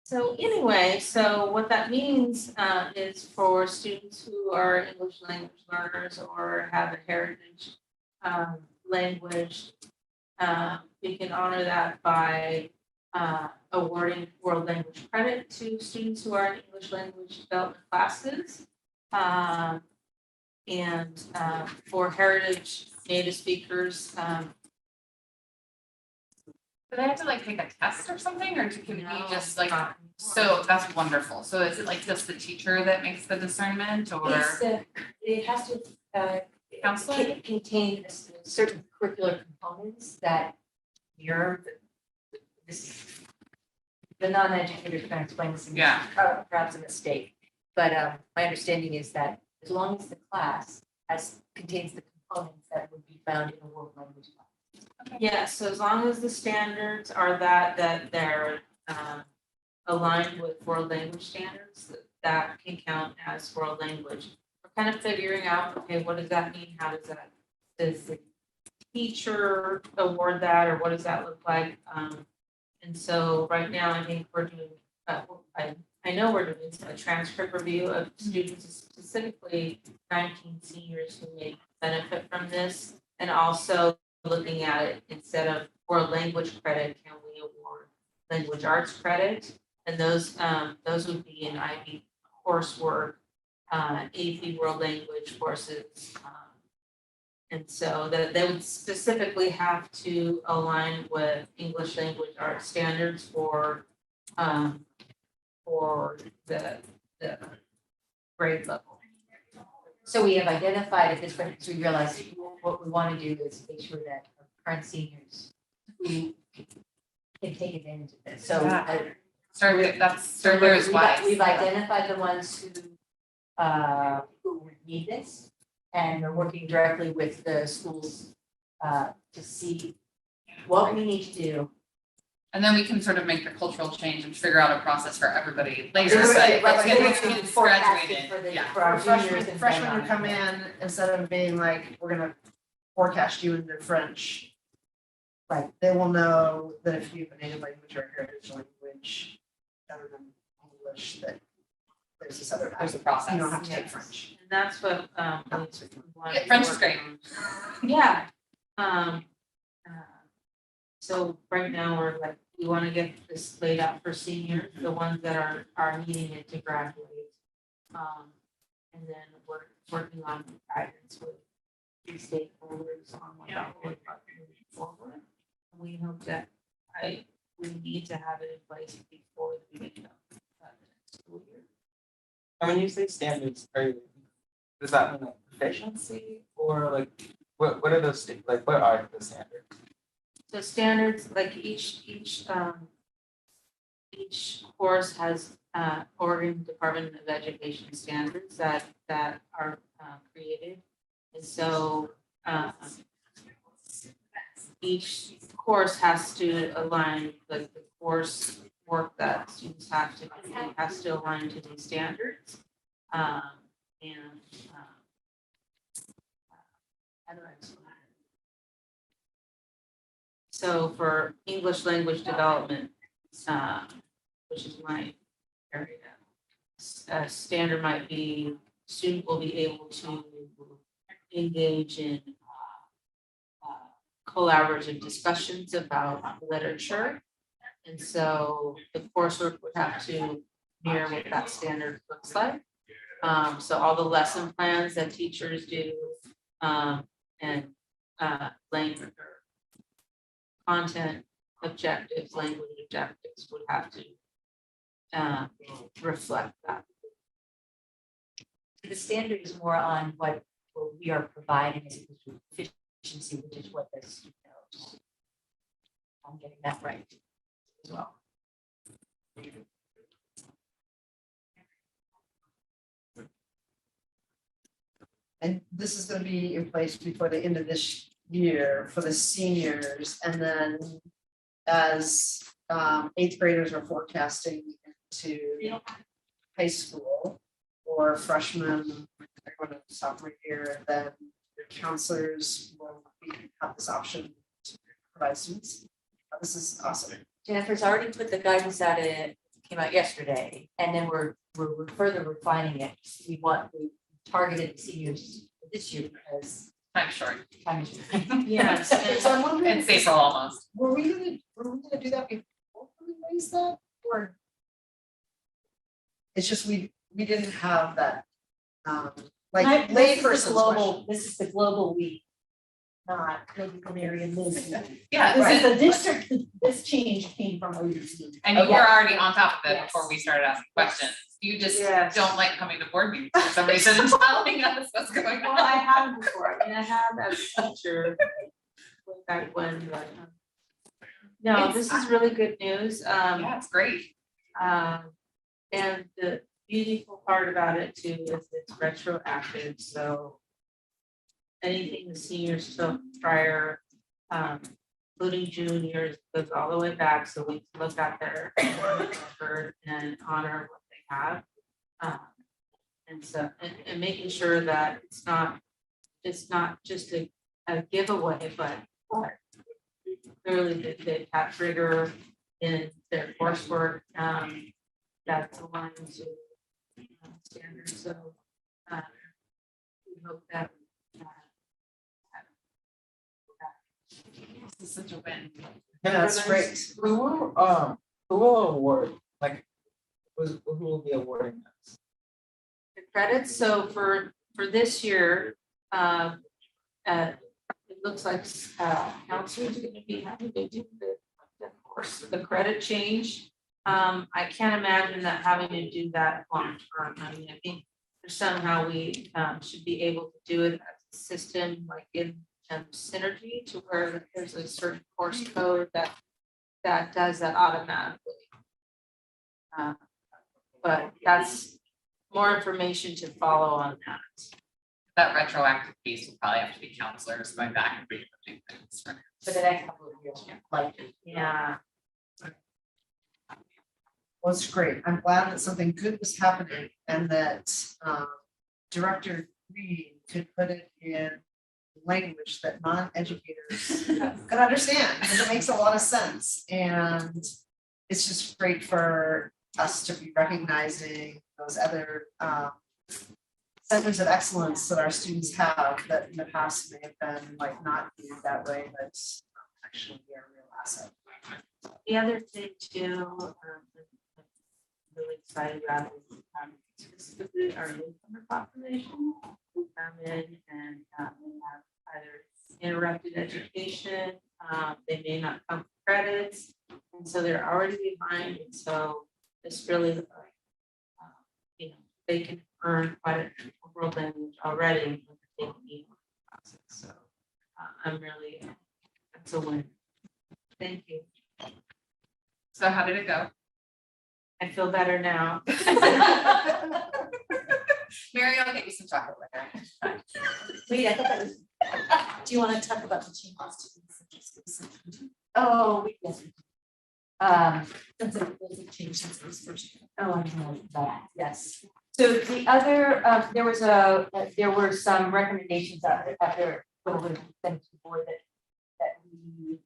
So anyway, so what that means is for students who are English language learners or have a heritage language, we can honor that by awarding world language credit to students who are in English language development classes. And for heritage native speakers, do they have to like take a test or something, or can it be just like, so that's wonderful. So is it like just the teacher that makes the discernment or? It has to, Counselor? contain certain curricular components that mirror this. The non-educators can explain this, Yeah. perhaps a mistake, but my understanding is that as long as the class contains the components that would be found in a world language class. Yeah, so as long as the standards are that they're aligned with world language standards, that can count as world language. We're kind of figuring out, okay, what does that mean? How does the teacher award that, or what does that look like? And so right now, I think we're doing, I know we're doing a transcript review of students, specifically 19 seniors who may benefit from this, and also looking at it instead of world language credit, can we award language arts credit? And those would be in IB coursework, AP world language courses. And so that they would specifically have to align with English language arts standards for the grade level. So we have identified at this point, so we realize what we want to do is make sure that our current seniors who can take advantage of this. So Start there is wise. we've identified the ones who would need this, and we're working directly with the schools to see what we need to do. And then we can sort of make the cultural change and figure out a process for everybody later. Right, but right, once right. kids Forecasting graduated, for the- yeah. for our juniors and Freshmen beyond. to come in, instead of being like, we're gonna forecast you into French. Right. They will know that if you have a native language or a heritage language other than English, that there's a process. You don't have to take French. And that's what Yeah, French is great. Yeah. So right now, we're like, we want to get this laid out for seniors, the ones that are needing it to graduate. And then we're working on guidance with the stakeholders on what that will look like moving forward. And we hope that we need to have it in place before the beginning of the next school year. And when you say standards, does that mean like proficiency or like what are those like what are the standards? So standards, like each course has Oregon Department of Education standards that are created. And so each course has to align, like the course work that students have to complete has to align to these standards. How do I explain it? So for English language development, which is my area, a standard might be student will be able to engage in collaborative discussions about literature. And so the coursework would have to mirror what that standard looks like. So all the lesson plans that teachers do and language content objectives, language objectives would have to reflect that. The standard is more on what we are providing as opposed to efficiency, which is what the student knows. I'm getting that right as well. And this is gonna be in place before the end of this year for the seniors, and then as 8th graders are forecasting into high school or freshmen, they're going to sophomore year, then the counselors will have this option to provide students. This is awesome. Jennifer's already put the guidance out, it came out yesterday, and then we're further refining it. We targeted the seniors this year because Time short. time is short. Yes. So I'm wondering, It's April almost. were we gonna do that before we raised that, or? It's just we didn't have that, like This is the layperson's global, question. this is the global we. not maybe the Mary and Liz. Yeah, This is right. the district, this change came from OUC. And you Okay. were already on top of it Yes. before we started asking questions. You just Yes. don't like coming to board meetings for some reason and telling us what's going Well, I on. have before, I mean, I have as a teacher, way back when, but, no, this is really good news, Yeah, it's great. and the beautiful part about it too is it's retroactive, so anything the seniors took prior, including juniors, goes all the way back, so we can look at their record and honor what they have. And so, and making sure that it's not just a giveaway, but clearly they have rigor in their coursework, that's aligned to standards, so we hope that This is such a win. Yeah, that's great. Who will award, like, who will be awarding this? the credits, so for this year, it looks like counselors are gonna be having to do the course, the credit change. I can't imagine that having to do that long term. I mean, I think somehow we should be able to do it as a system, like in synergy, to where there's a certain course code that does that automatically. But that's more information to follow on that. That retroactive piece will probably have to be counselors going back and redoing things. For the next couple of years, like, yeah. Well, it's great. I'm glad that something good was happening and that Director Green could put it in language that non-educators could understand, because it makes a lot of sense. And it's just great for us to be recognizing those other centers of excellence that our students have that in the past may have been like not viewed that way, but actually be a real asset. The other thing too, I'm really excited about is specifically our newcomer population who come in and have either interrupted education, they may not come for credits, and so they're already behind, and so it's really, they can earn quite a world language already when they're taking classes, so I'm really, that's a win. Thank you. So how did it go? I feel better now. Mary, I'll get you some chocolate liquor. Wait, I thought that was, do you want to talk about the changes to the? Oh, we did. Since it was a change since it was first. Oh, I know that, yes. So the other, there were some recommendations after what we sent to the board that we,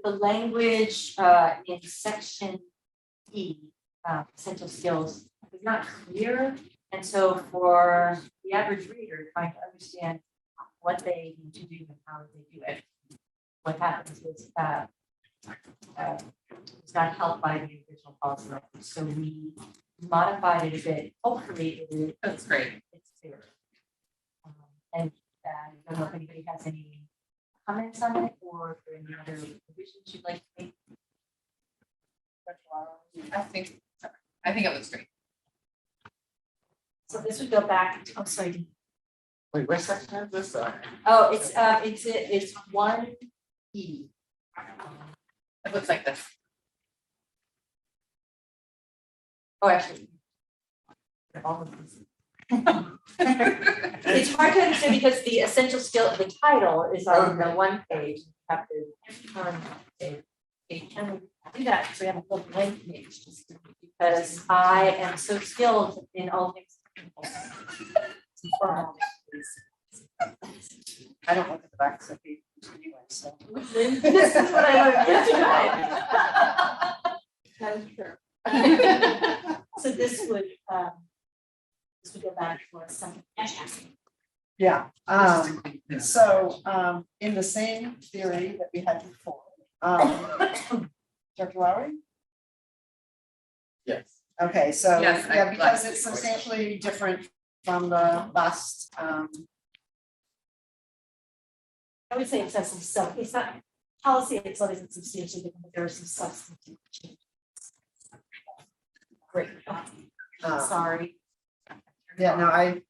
the language in section E, essential skills, is not clear. And so for the average reader, trying to understand what they need to do and how they do it, what happens is it's not helped by the original policy reference. So we modified it a bit. Hopefully, That's great. it's clear. And I don't know if anybody has any comments on it or if there are any other revisions you'd like to make. I think it looks great. So this would go back, oh, sorry. Wait, what section is this? Oh, it's 1E. It looks like this. Oh, actually. It's hard to understand because the essential skill, the title is on the one page. You have to turn page. And we do that, so we have a full blank page, just because I am so skilled in all things. I don't look at the back of the page anyway, so. This is what I learned yesterday. That is true. So this would go back for a second. Yeah, so in the same theory that we had before, Dr. Lowry? Yes. Okay, so, Yes, yeah, I'd because like it's to. substantially different from the last I would say excessive stuff, it's not, policy itself isn't substantially different, but there are some substantive changes. Great, sorry. Yeah, no,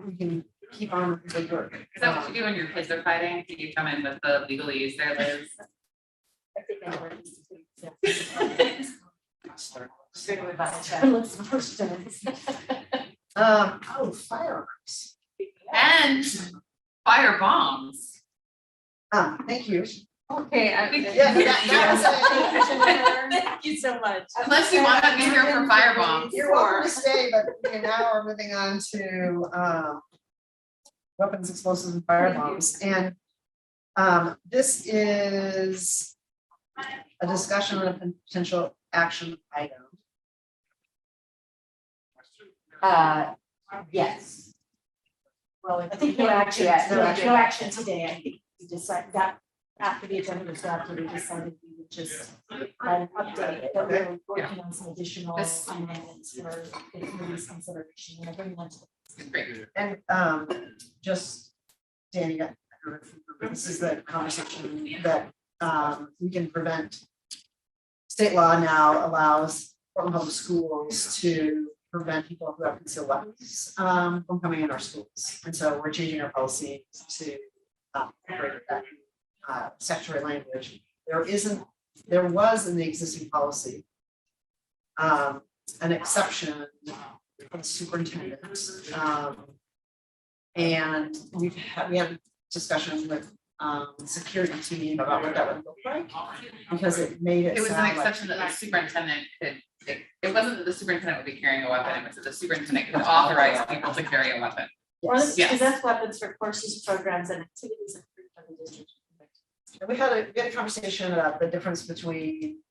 we can keep on with the work. Is that what you do when your kids are fighting? Do you come in with the legalese there, Liz? I think I know where this is going. Straight away by the chat. Let's first Oh, fireworks. And fire bombs. Thank you. Okay, I think. Thank you so much. Unless you want to be here for fire bombs. You're welcome to stay, but now we're moving on to weapons, explosives, and fire bombs. And this is a discussion on a potential action item. Yes. Well, I think no action, no action today, I think we decided that after the agenda was drafted, we decided we would just an update, that we're working on some additional amendments for the committee's consideration, and I'll bring them to. And just, Danny, I don't know if you remember, this is the conversation that we can prevent. State law now allows Portland Public Schools to prevent people who have concealed weapons from coming in our schools. And so we're changing our policy to incorporate that statutory language. There was in the existing policy an exception for the superintendent. And we had discussions with security team about what that would look like, because it made it. It was an sound exception that the superintendent could, it wasn't that the superintendent would be carrying a weapon, it was that the superintendent could authorize people to carry a weapon. Or Yes. possess weapons for courses, programs, and activities approved by the district. And we had a conversation about the difference between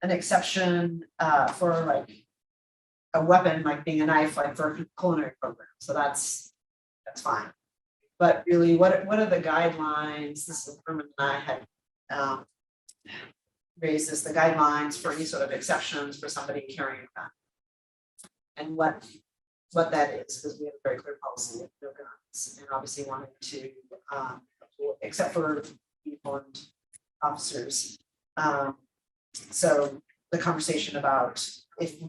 an exception for like a weapon, like being a knife, like for a culinary program. So that's fine. But really, what are the guidelines? This is Herman and I had raised this, the guidelines for any sort of exceptions for somebody carrying a gun. And what that is, because we have a very clear policy of no guns, and obviously wanting to except for uniformed officers. So the conversation about if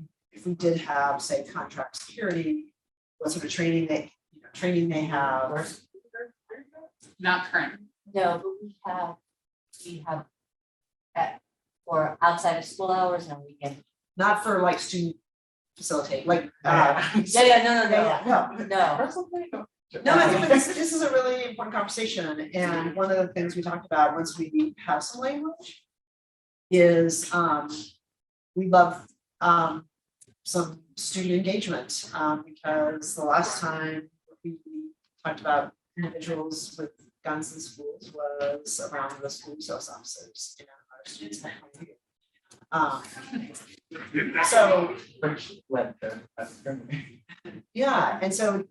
we did have, say, contract security, what sort of training they have. Not current. No, but we have for outside of school hours and weekend. Not for like student facilitate, like. No. No, I think this is a really important conversation, and one of the things we talked about once we have some language is we love some student engagement, because the last time we talked about individuals with guns in schools was around the school resource officers and our students. So yeah, and so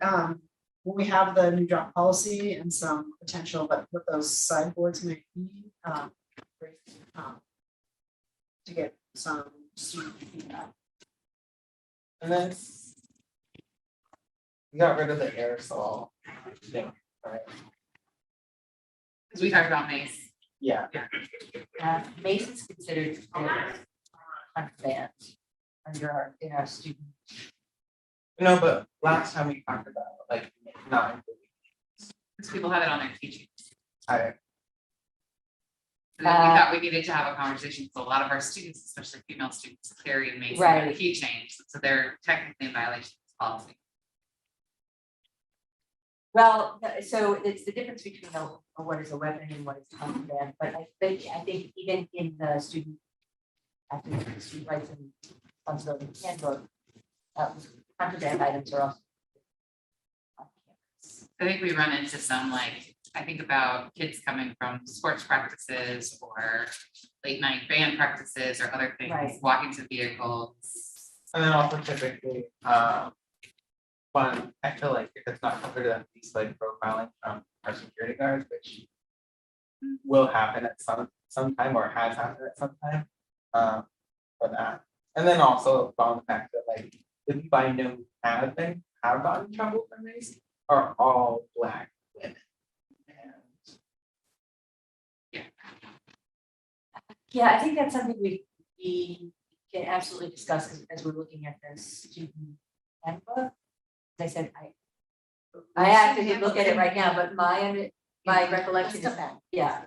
when we have the new draft policy and some potential, but what those sideboards may be, great, to get some student feedback. And then we got rid of the aerosol thing, right? Because we talked about mace. Yeah. Mace is considered contraband in our student. No, but last time we talked about like not. Because people have it on their teaching. I And then we thought we needed to have a conversation, because a lot of our students, especially female students, carry mace in their keychains, so they're technically in violation of this policy. Well, so it's the difference between what is a weapon and what is contraband, but I think even in the student, I think the student rights and responsibility handbook, contraband items are also. I think we run into some, like, I think about kids coming from sports practices or late night band practices or other things, walking to vehicles. And then also typically, one, I feel like if it's not covered, at least like profiling from our security guards, which will happen at some time or has happened at some time, for that. And then also found the fact that like the people I know have gotten in trouble for this are all Black women. Yeah, I think that's something we can absolutely discuss as we're looking at this student handbook. As I said, I actively look at it right now, but my recollection is that, yeah.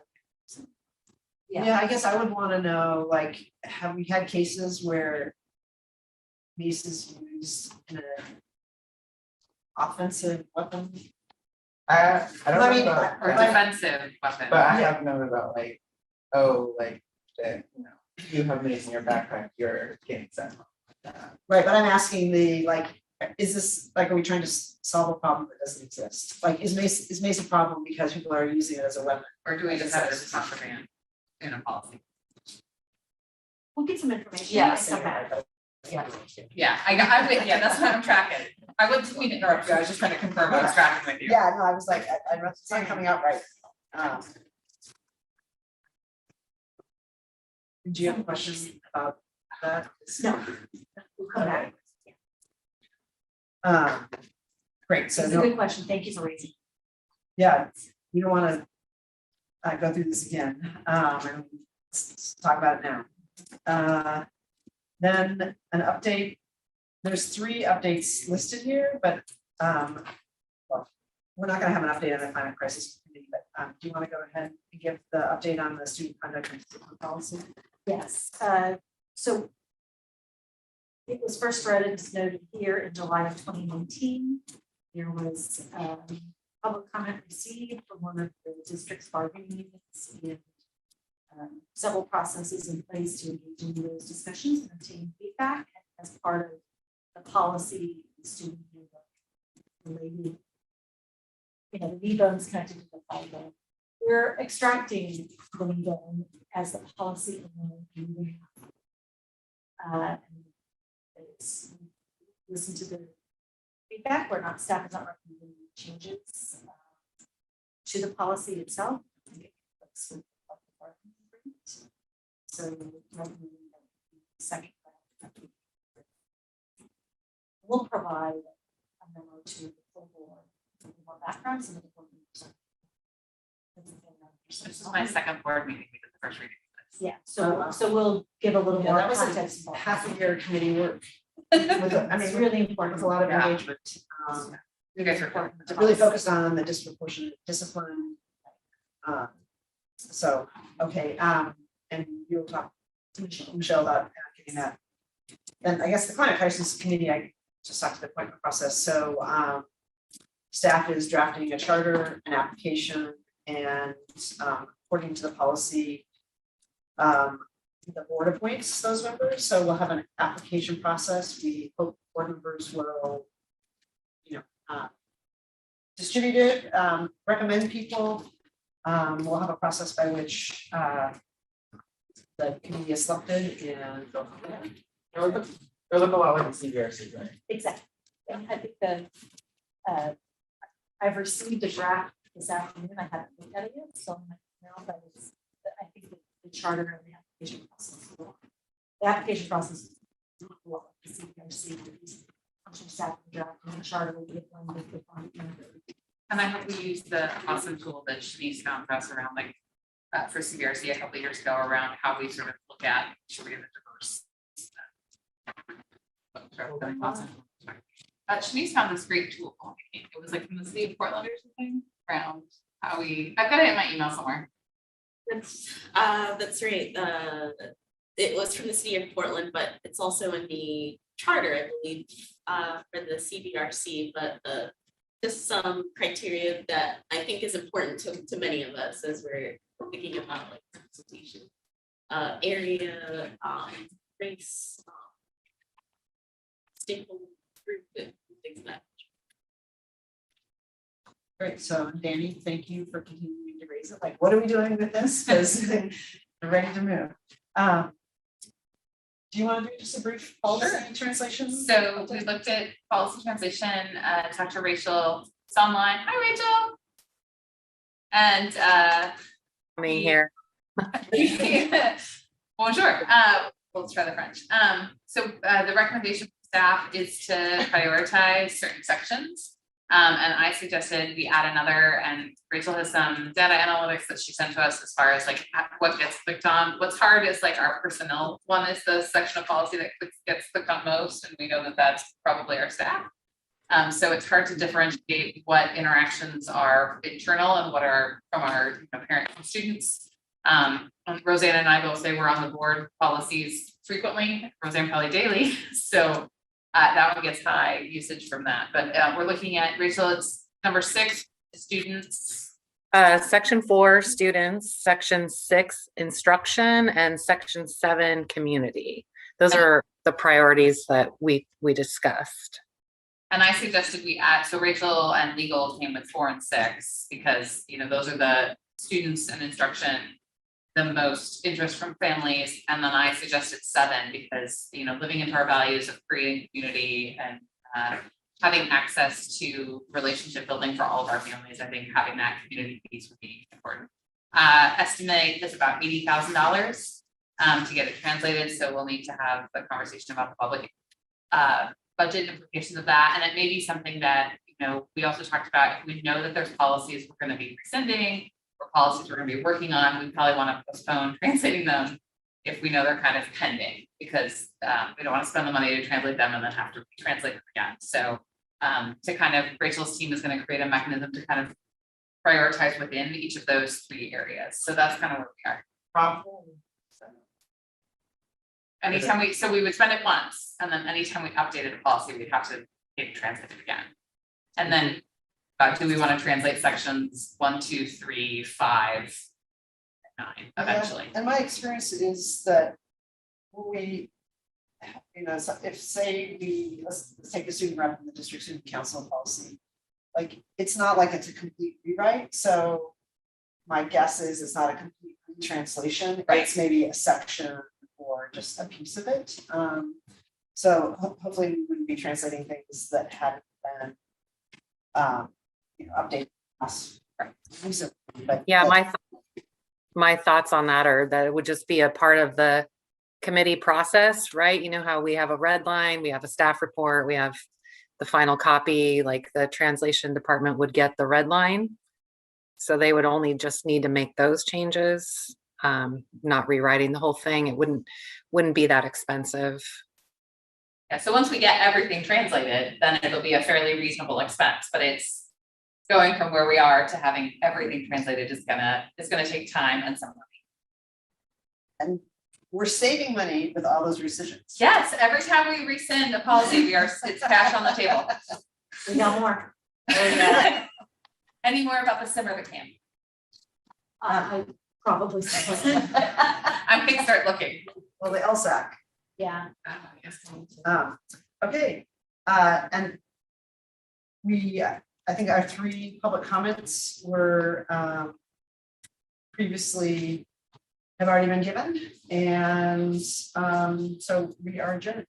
Yeah, I guess I would wanna know, like, have we had cases where mace is used in an offensive weapon? I I don't mean, know about Or that, defensive weapon. but I have known about like, oh, like that, you know, you have mace in your backpack, you're getting sent home. Right, but I'm asking like, is this, like, are we trying to solve a problem that doesn't exist? Like, is mace a problem because people are using it as a weapon? Or do we just have it as a contraband in a policy? We'll get some information. Yeah, and come back. Yeah. Yeah, yeah, that's what I'm tracking. I wouldn't mean to interrupt you, I was just trying to confirm I was tracking with you. Yeah, no, I was like, it's not coming out right. Do you have questions about that? No. We'll come back. Great, so It's a no, good question. Thank you for raising. yeah, you don't wanna go through this again, and let's talk about it now. Then an update, there's 3 updates listed here, but, well, we're not gonna have an update on the climate crisis committee, but, do you wanna go ahead and give the update on the student conduct and discipline policy? Yes, so it was first read and noted here in July of 2019. There was public comment received from one of the district's bargaining units and several processes in place to engage in those discussions and obtain feedback as part of the policy student handbook related. You know, the knee bones connected to the thigh bone. We're extracting the knee bone as the policy alone. And it's listen to the feedback. We're not, staff is not recommending changes to the policy itself. I think it looks with the department. So the second we'll provide a memo to the full board with more background so that the board members. This is my second board meeting, we did the first reading. Yeah, so we'll give a little Yeah, more that was context. a half a year committee work. I mean, It's really important. with a lot of Yeah. engagement. You guys are Really focused on the disproportionate discipline. So, okay, and you'll talk to Michelle about getting that. Then I guess the climate crisis committee, I just talked to the appointment process, so staff is drafting a charter, an application, and according to the policy, the board appoints those members, so we'll have an application process. We hope board members will, distribute it, recommend people. We'll have a process by which the committee is selected and go from there. They look a lot like the CVRC, right? Exactly. And I think I've received a draft this afternoon. I haven't looked at it yet, so now, but I think the charter and the application process. The application process. Well, the CPRC, function staff draft and the charter will be one with the fund. And I hope we use the awesome tool that Shanice found for us around like for CVRC a couple of years ago around how we sort of look at should we have a diverse. Shanice found this great tool. It was like from the city of Portland or something around how we, I've got it in my email somewhere. That's right. It was from the city of Portland, but it's also in the charter, I believe, for the CVRC, but just some criteria that I think is important to many of us as we're thinking about like representation, area, race, stakeholder group, and things like that. Great, so Danny, thank you for continuing to raise it. Like, what are we doing with this? Because we're ready to move. Do you want to do just a brief policy translation? So we looked at policy translation, talked to Rachel, it's online. Hi, Rachel. And Me here. well, sure. Let's try the French. So the recommendation from staff is to prioritize certain sections And I suggested we add another, and Rachel has some data analytics that she sent to us as far as like what gets clicked on. What's hard is like our personnel one is the section of policy that gets clicked on most, and we know that that's probably our staff. So it's hard to differentiate what interactions are internal and what are from our parents and students. Roseanne and I both say we're on the board policies frequently, Roseanne probably daily. So that one gets high usage from that, but we're looking at, Rachel, it's number 6, students. Section 4, students, section 6, instruction, and section 7, community. Those are the priorities that we discussed. And I suggested we add, so Rachel and legal came with 4 and 6, because, those are the students and instruction, the most interest from families. And then I suggested 7, because, living into our values of creating community and having access to relationship building for all of our families, I think having that community piece would be important. Estimate is about $80,000 to get it translated. So we'll need to have a conversation about the public budget implications of that. And it may be something that, we also talked about, if we know that there's policies we're going to be rescinding or policies we're going to be working on, we probably want to postpone translating them if we know they're kind of pending, because we don't want to spend the money to translate them and then have to translate them again. So to kind of, Rachel's team is going to create a mechanism to kind of prioritize within each of those 3 areas. So that's kind of where we are. Anytime we would spend it once, and then anytime we updated the policy, we'd have to get it translated again. And then do we want to translate sections 1, 2, 3, 5, 9 eventually? And my experience is that we, if say let's take the student rep in the district student council policy, like it's not like it's a complete rewrite. So my guess is it's not a complete translation. Right. It's maybe a section or just a piece of it. So hopefully we wouldn't be translating things that hadn't been updated. Right. But Yeah, my thoughts on that are that it would just be a part of the committee process, right? You know how we have a red line, we have a staff report, we have the final copy, like the translation department would get the red line. So they would only just need to make those changes, not rewriting the whole thing. It wouldn't be that expensive. Yeah, so once we get everything translated, then it'll be a fairly reasonable expense, but it's going from where we are to having everything translated is gonna take time and some money. And we're saving money with all those rescissions. Yes, every time we rescind a policy, it's cash on the table. We got more. Any more about the simmer the can? I probably so. I'm gonna start looking. Well, the LSAC. Yeah. Okay, and I think our 3 public comments were previously have already been given, and so we are adjourned.